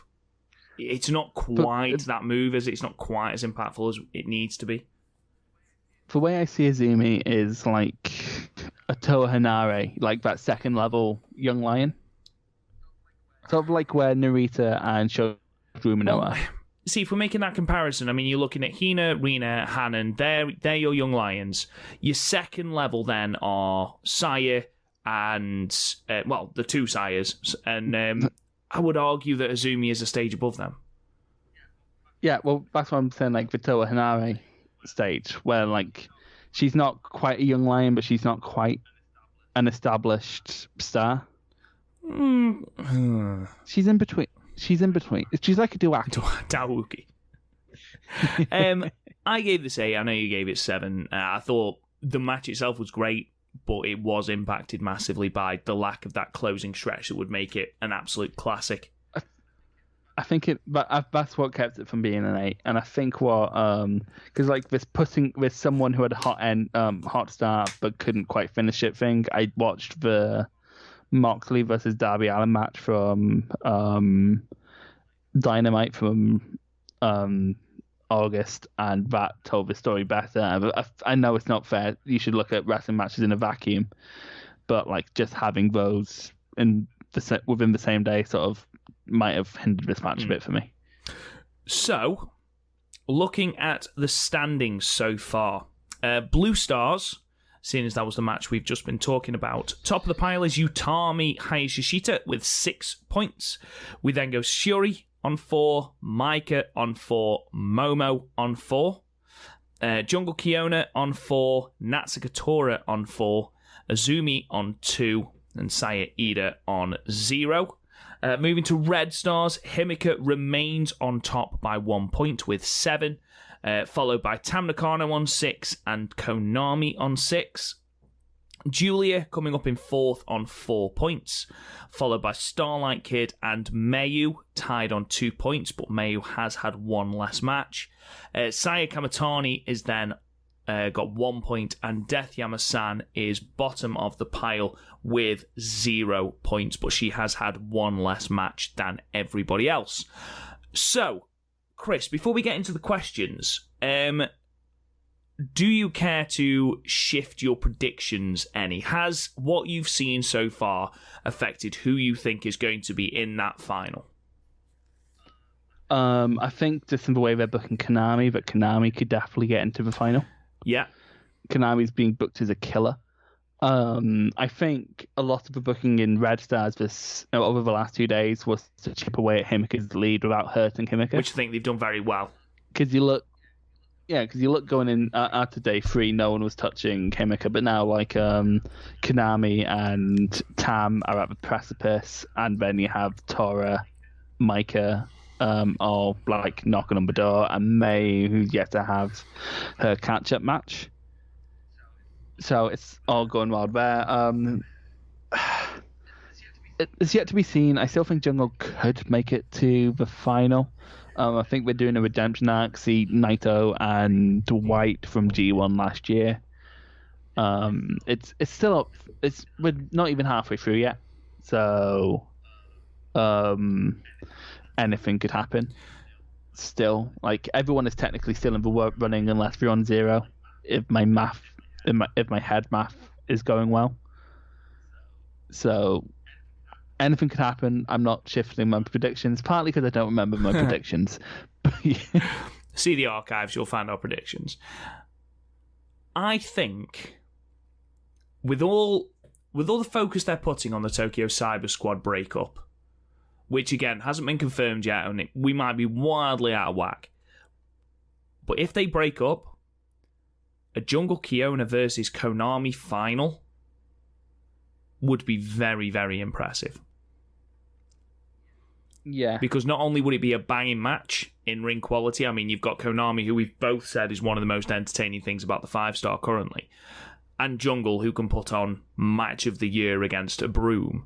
it's not quite that move, as it's not quite as impactful as it needs to be. The way I see Azumi is like a Toa Hanare, like that second level young lion. Sort of like where Narita and Shogurumino are. See, if we're making that comparison, I mean, you're looking at Hina, Rina, Hanan, they're your young lions. Your second level then are Saya and, the two Sayas. And I would argue that Azumi is a stage above them. Yeah, well, that's what I'm saying, like the Toa Hanare stage, where like she's not quite a young lion, but she's not quite an established star. She's in between. She's like a Dawuki. I gave this 8. I know you gave it 7. I thought the match itself was great, but it was impacted massively by the lack of that closing stretch that would make it an absolute classic. I think that's what kept it from being an 8. And I think because like this putting with someone who had a hot start but couldn't quite finish it thing. I watched the Moxley versus Darby Allin match from Dynamite from August, and that told the story better. I know it's not fair. You should look at wrestling matches in a vacuum, but like just having those within the same day sort of might have hindered this match a bit for me. So, looking at the standings so far, Blue Stars, seeing as that was the match we've just been talking about, top of the pile is Utami Hayashishita with 6 points. We then go Shuri on 4, Maika on 4, Momo on 4, Jungle Kiona on 4, Natsuka Tora on 4, Azumi on 2, and Saya Ida on 0. Moving to Red Stars, Himika remains on top by 1 point with 7, followed by Tam Nakano on 6 and Konami on 6. Julia coming up in 4th on 4 points, followed by Starlight Kid and Mayu, tied on 2 points, but Mayu has had one less match. Saya Kamitani is then got 1 point, and Death Yama-san is bottom of the pile with 0 points, but she has had one less match than everybody else. So, Chris, before we get into the questions, do you care to shift your predictions any? Has what you've seen so far affected who you think is going to be in that final? I think just in the way they're booking Konami, that Konami could definitely get into the final. Yeah. Konami's being booked as a killer. I think a lot of the booking in Red Stars over the last 2 days was to chip away at Himika's lead without hurting Himika. Which I think they've done very well. Because you look going in after day 3, no one was touching Himika, but now like Konami and Tam are at the precipice, and then you have Tora, Maika, all like knocking on the door, and May, who's yet to have her catch-up match. So it's all going wild there. It's yet to be seen. I still think Jungle could make it to the final. I think we're doing a redemption arc. See Naito and White from G1 last year. It's still up. We're not even halfway through yet. So anything could happen. Still, like everyone is technically still in the work running unless we're on 0. If my head math is going well. So anything could happen. I'm not shifting my predictions, partly because I don't remember my predictions. See the archives, you'll find our predictions. I think with all the focus they're putting on the Tokyo Cyber Squad breakup, which again hasn't been confirmed yet, and we might be wildly out of whack. But if they break up, a Jungle Kiona versus Konami final would be very, very impressive. Yeah. Because not only would it be a banging match in ring quality, I mean, you've got Konami, who we've both said is one of the most entertaining things about the 5-star currently, and Jungle, who can put on match of the year against a Broom.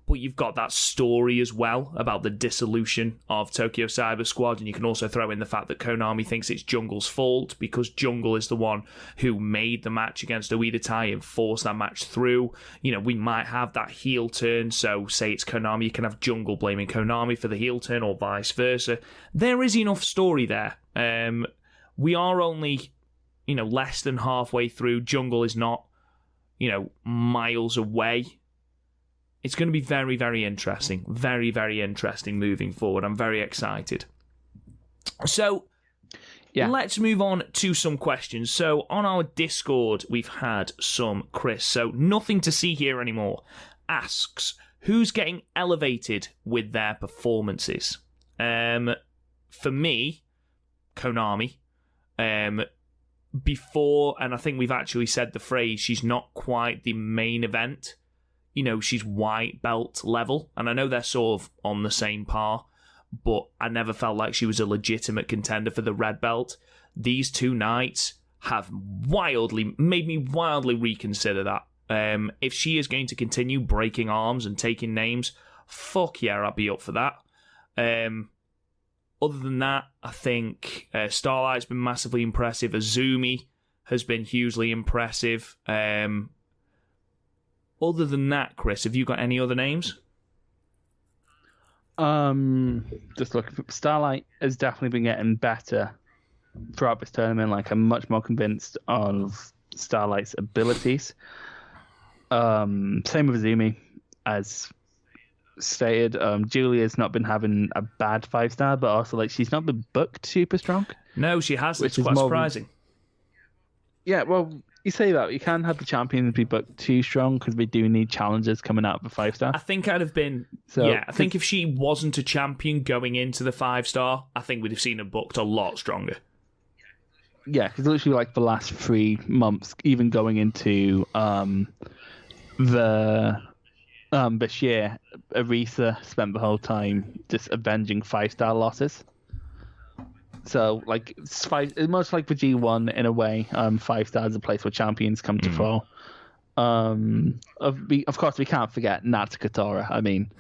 But you've got that story as well about the dissolution of Tokyo Cyber Squad, and you can also throw in the fact that Konami thinks it's Jungle's fault because Jungle is the one who made the match against Oedo Tai and forced that match through. You know, we might have that heel turn, so say it's Konami, you can have Jungle blaming Konami for the heel turn or vice versa. There is enough story there. We are only, less than halfway through. Jungle is not, miles away. It's going to be very, very interesting. Very, very interesting moving forward. I'm very excited. So, Let's move on to some questions. So, on our Discord, we've had some Chris. So, nothing to see here anymore. Asks, who's getting elevated with their performances? For me, Konami. Before, and I think we've actually said the phrase, she's not quite the main event. She's white belt level, and I know they're sort of on the same par, but I never felt like she was a legitimate contender for the red belt. These 2 nights have made me wildly reconsider that. If she is going to continue breaking arms and taking names, fuck yeah, I'd be up for that. Other than that, I think Starlight's been massively impressive. Azumi has been hugely impressive. Other than that, Chris, have you got any other names? Just looking for Starlight has definitely been getting better throughout this tournament. Like, I'm much more convinced of Starlight's abilities. Same with Azumi, as stated. Julia's not been having a bad 5-star, but also like she's not been booked super strong. No, she hasn't. It's quite surprising. Yeah, well, you say that you can't have the champions be booked too strong because we do need challengers coming out of the 5-star. I think I'd have been. I think if she wasn't a champion going into the 5-star, I think we'd have seen her booked a lot stronger. Yeah, because literally like the last 3 months, even going into this year, Arisa spent the whole time just avenging 5-star losses. So, like, it's much like the G1 in a way. 5-star is a place where champions come to fall. Of course, we can't forget Natsuko Tora. I mean,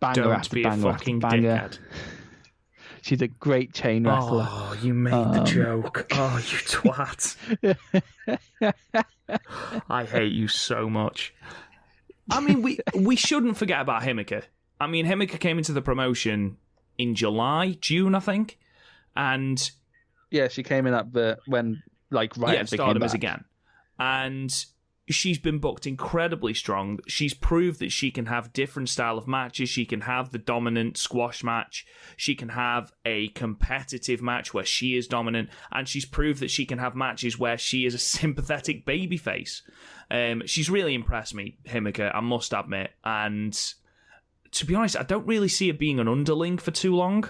banger Don't after be banger a fucking after banger. dickhead. She's a great chain wrestler. Oh, you made the joke. Oh, you twat. I hate you so much. I mean, we shouldn't forget about Himika. I mean, Himika came into the promotion in June, I think. And yeah, she came in at the as they Stardom came is back. again. And she's been booked incredibly strong. She's proved that she can have different style of matches. She can have the dominant squash match. She can have a competitive match where she is dominant. And she's proved that she can have matches where she is a sympathetic babyface. She's really impressed me, Himika, I must admit. And to be honest, I don't really see her being an underling for too long.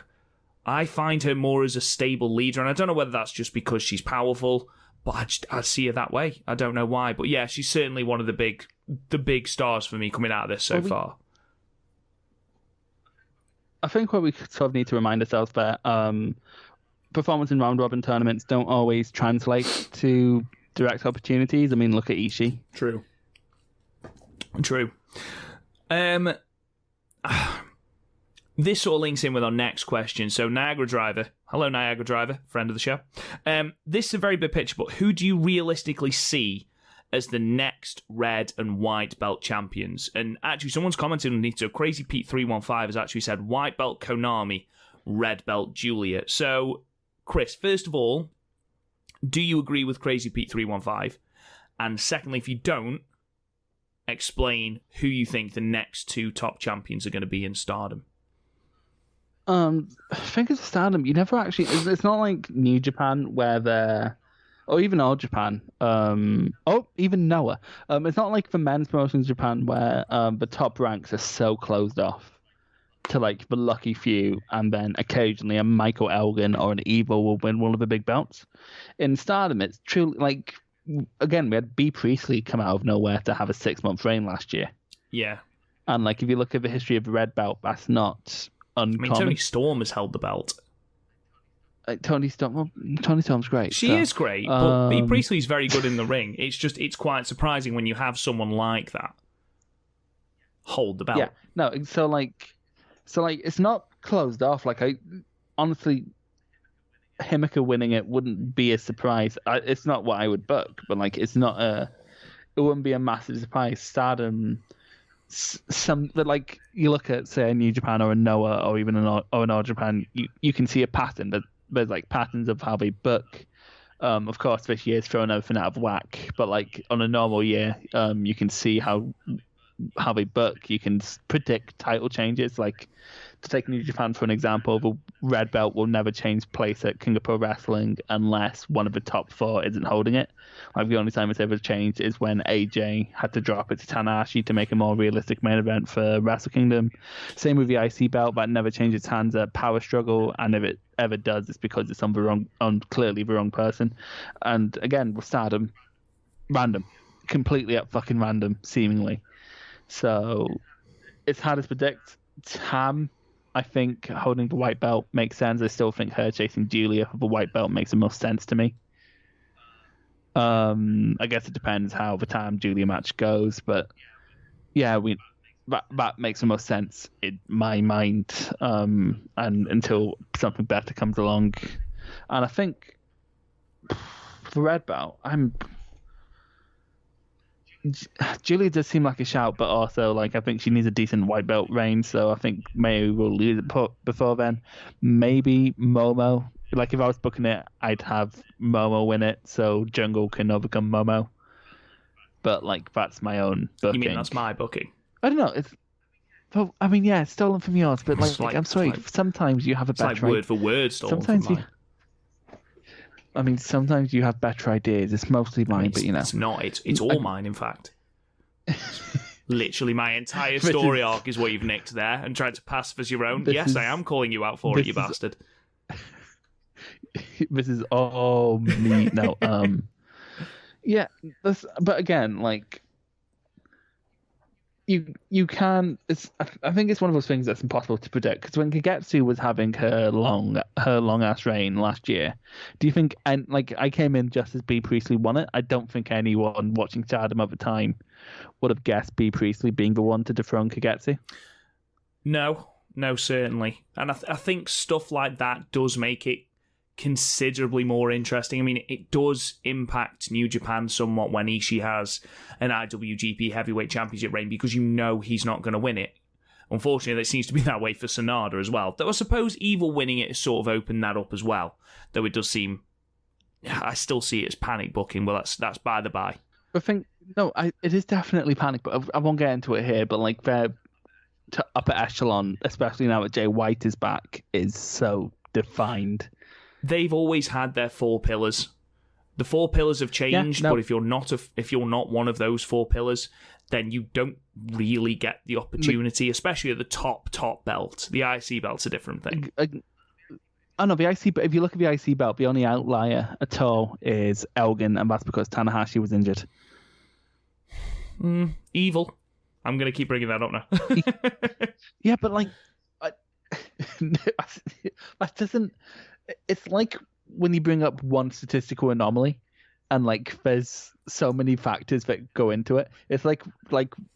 I find her more as a stable leader. And I don't know whether that's just because she's powerful, but I see her that way. I don't know why. But yeah, she's certainly one of the big stars for me coming out of this so far. I think what we sort of need to remind ourselves that performance in round-robin tournaments don't always translate to direct opportunities. I mean, look at Ishii. True. This sort of links in with our next question. So Niagara Driver. Hello, Niagara Driver, friend of the show. This is a very big picture, but who do you realistically see as the next red and white belt champions? And actually, someone's commented underneath. So Crazy Pete 315 has actually said white belt Konami, red belt Julia. So, Chris, first of all, do you agree with Crazy Pete 315? And secondly, if you don't, explain who you think the next 2 top champions are going to be in Stardom. I think it's Stardom. You never actually. It's not like New Japan where they're, or even All Japan. Even Noah. It's not like the men's promotions in Japan where the top ranks are so closed off to like the lucky few, and then occasionally a Michael Elgin or an Evil will win one of the big belts. In Stardom, it's truly like, again, we had B. Priestley come out of nowhere to have a 6-month reign last year. Yeah. And like, if you look at the history of the red belt, that's not uncommon. I mean, Toni Storm has held the belt. Toni Storm's great. She is great, but B. Priestley's very good in the ring. It's quite surprising when you have someone like that hold the belt. Yeah, no, so it's not closed off. Like, honestly, Himika winning it wouldn't be a surprise. It's not what I would book, but like, it wouldn't be a massive surprise. Stardom, but like, you look at, say, a New Japan or a Noah or even an All Japan, you can see a pattern. There's like patterns of how they book. Of course, this year's thrown everything out of whack, but like on a normal year, you can see how they book. You can predict title changes. Like, to take New Japan for an example, the red belt will never change place at King of Pro Wrestling unless one of the top 4 isn't holding it. Like, the only time it's ever changed is when AJ had to drop it to Tanahashi to make a more realistic main event for Wrestle Kingdom. Same with the IC belt, that never changes its hands at Power Struggle, and if it ever does, it's because it's on clearly the wrong person. And again, with Stardom, random, completely at fucking random, seemingly. So it's hard to predict. Tam, I think, holding the white belt makes sense. I still think her chasing Julia for the white belt makes the most sense to me. I guess it depends how the Tam Julia match goes, but yeah, that makes the most sense in my mind. And until something better comes along, and I think for red belt, Julia does seem like a shout, but also I think she needs a decent white belt reign. So I think Mayu will lose it before then. Maybe Momo. If I was booking it, I'd have Momo win it, so Jungle can overcome Momo. But that's my own booking. You mean that's my booking? I don't know. It's stolen from yours. But I'm sorry. Sometimes you have a better. It's word for word stolen sometimes from mine. Sometimes you have better ideas. It's mostly mine, but it's not. It's all mine, in fact. Literally, my entire story arc is what you've nicked there and tried to pass as your own. Yes, I am calling you out for it, you bastard. This is all me. No, yeah. But again, you can. I think it's one of those things that's impossible to predict. Because when Kagetsu was having her long ass reign last year, do you think? And I came in just as B Priestley won it. I don't think anyone watching Stardom at the time would have guessed B Priestley being the one to dethrone Kagetsu. No, certainly. And I think stuff like that does make it considerably more interesting. I mean, it does impact New Japan somewhat when Ishii has an IWGP Heavyweight Championship reign, because he's not going to win it. Unfortunately, it seems to be that way for Sonada as well. Though I suppose Evil winning it has sort of opened that up as well. Though it does seem, I still see it as panic booking. Well, that's by the by. It is definitely panic, but I won't get into it here. But their upper echelon, especially now that Jay White is back, is so defined. They've always had their 4 pillars. The 4 pillars have changed, but if you're not one of those 4 pillars, then you don't really get the opportunity, especially at the top belt. The IC belt's a different thing. Oh no, the IC. But if you look at the IC belt, the only outlier at all is Elgin, and that's because Tanahashi was injured. Evil. I'm going to keep bringing that up now. Yeah, but that doesn't. It's like when you bring up one statistical anomaly, and there's so many factors that go into it. It's like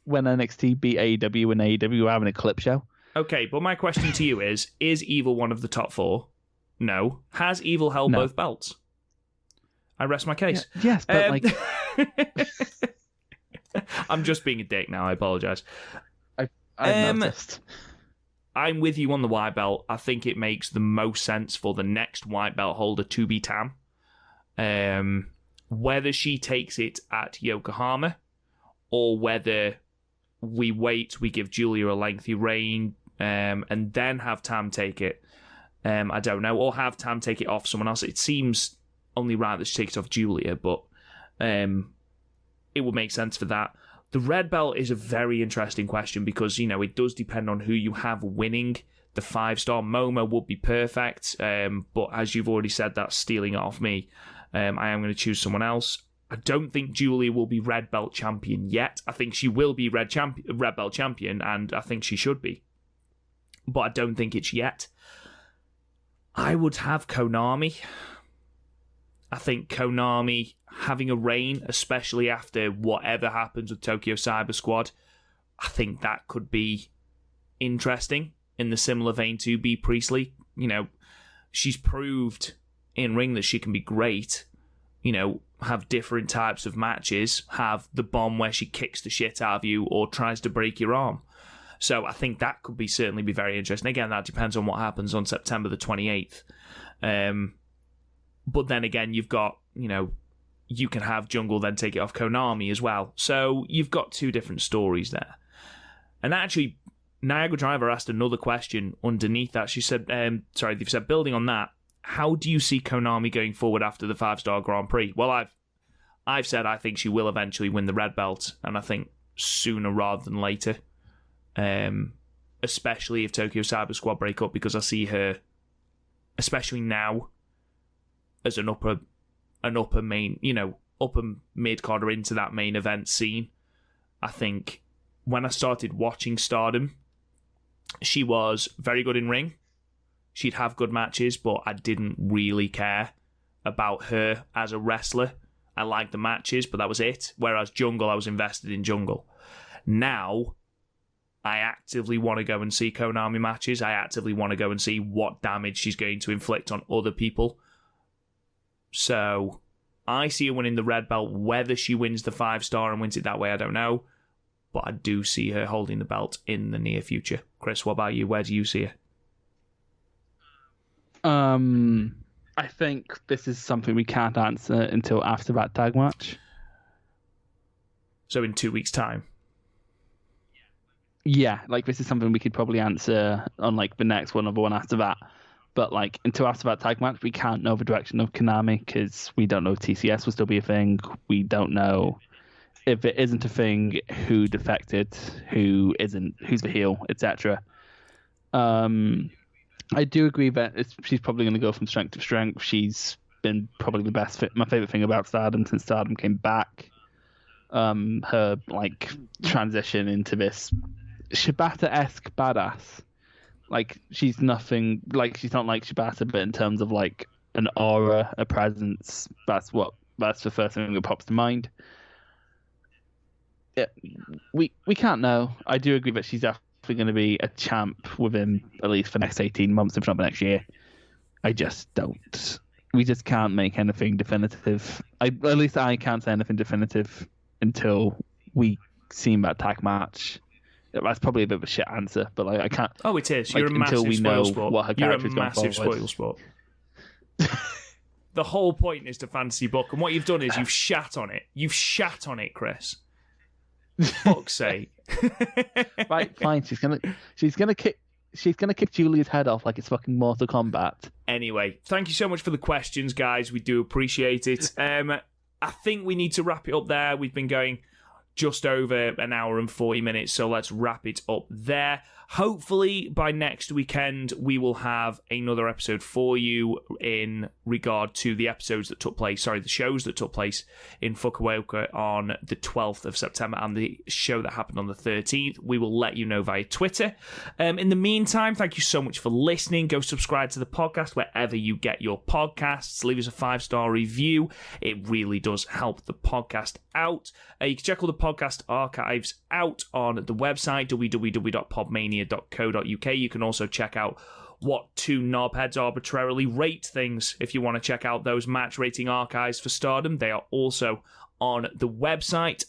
when NXT beat AEW and AEW were having a clip show. Okay, but my question to you is Evil one of the top 4? No. Has Evil held both belts? I rest my case. Yes, but I'm just being a dick now, I apologise. I've noticed. I'm with you on the white belt. I think it makes the most sense for the next white belt holder to be Tam. Whether she takes it at Yokohama or whether we wait, we give Julia a lengthy reign and then have Tam take it, I don't know. Or have Tam take it off someone else. It seems only right that she takes it off Julia, but it would make sense for that. The red belt is a very interesting question because, it does depend on who you have winning. The 5-star Momo would be perfect, but as you've already said, that's stealing it off me. I am going to choose someone else. I don't think Julia will be red belt champion yet. I think she will be red belt champion, and I think she should be. But I don't think it's yet. I would have Konami. I think Konami having a reign, especially after whatever happens with Tokyo Cyber Squad, I think that could be interesting in the similar vein to B Priestley. She's proved in ring that she can be great. Have different types of matches, have the bomb where she kicks the shit out of you or tries to break your arm. So I think that could certainly be very interesting. Again, that depends on what happens on September the 28th. But then again, you've got, you can have Jungle then take it off Konami as well. So you've got 2 different stories there. And actually, Niagara Driver asked another question underneath that. She said, they've said, building on that, how do you see Konami going forward after the 5-star Grand Prix? Well, I've said I think she will eventually win the red belt, and I think sooner rather than later. Especially if Tokyo Cyber Squad break up, because I see her, especially now, as an upper main, upper mid-carder into that main event scene. I think when I started watching Stardom, she was very good in ring. She'd have good matches, but I didn't really care about her as a wrestler. I liked the matches, but that was it. Whereas Jungle, I was invested in Jungle. Now, I actively want to go and see Konami matches. I actively want to go and see what damage she's going to inflict on other people. So I see her winning the red belt. Whether she wins the 5-star and wins it that way, I don't know. But I do see her holding the belt in the near future. Chris, what about you? Where do you see her? I think this is something we can't answer until after that tag match. So in 2 weeks' time? Yeah, like this is something we could probably answer on like the next one or the one after that. But like until after that tag match, we can't know the direction of Konami because we don't know if TCS will still be a thing. We don't know if it isn't a thing, who defected, who isn't, who's the heel, etc. I do agree that she's probably going to go from strength to strength. She's been probably the best fit. My favorite thing about Stardom since Stardom came back. Her like transition into this Shibata-esque badass. Like she's nothing. Like she's not like Shibata, but in terms of like an aura, a presence, that's the first thing that pops to mind. Yeah, we can't know. I do agree that she's definitely going to be a champ within at least the next 18 months, if not the next year. I just don't. We just can't make anything definitive. At least I can't say anything definitive until we see that tag match. That's probably a bit of a shit answer, but like I can't. Oh, it is. Like, You're a massive spoil sport. What her You're a character's going massive forward. spoil sport. The whole point is to fantasy book, and what you've done is you've shat on it. You've shat on it, Chris. Fuck's sake. Right, fine. She's gonna kick Julia's head off like it's fucking Mortal Kombat. Anyway, thank you so much for the questions, guys. We do appreciate it. I think we need to wrap it up there. We've been going just over an hour and 40 minutes, so let's wrap it up there. Hopefully, by next weekend, we will have another episode for you in regard to the shows that took place in Fukuoka on the 12th of September and the show that happened on the 13th. We will let you know via Twitter. In the meantime, thank you so much for listening. Go subscribe to the podcast wherever you get your podcasts. Leave us a 5-star review. It really does help the podcast out. You can check all the podcast archives out on the website, www.podmania.co.uk. You can also check out what two knobheads arbitrarily rate things. If you want to check out those match rating archives for Stardom, they are also on the website.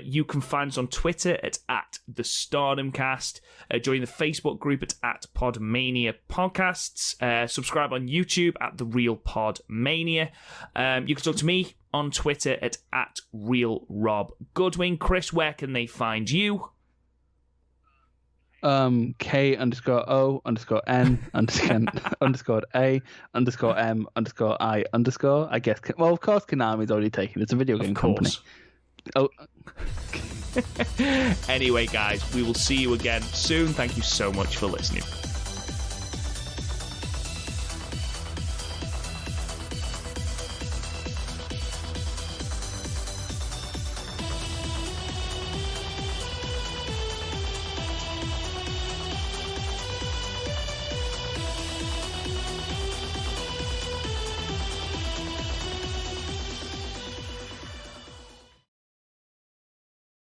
You can find us on Twitter at the StardomCast. Join the Facebook group at Podmania Podcasts. Subscribe on YouTube at The Real Podmania. You can talk to me on Twitter at Real Rob Goodwin. Chris, where can they find you? K_O_N_A_A_M_I_. I guess. Well, of course, Konami's already taken. It's a video game company. Oh. Anyway, guys, we will see you again soon. Thank you so much for listening.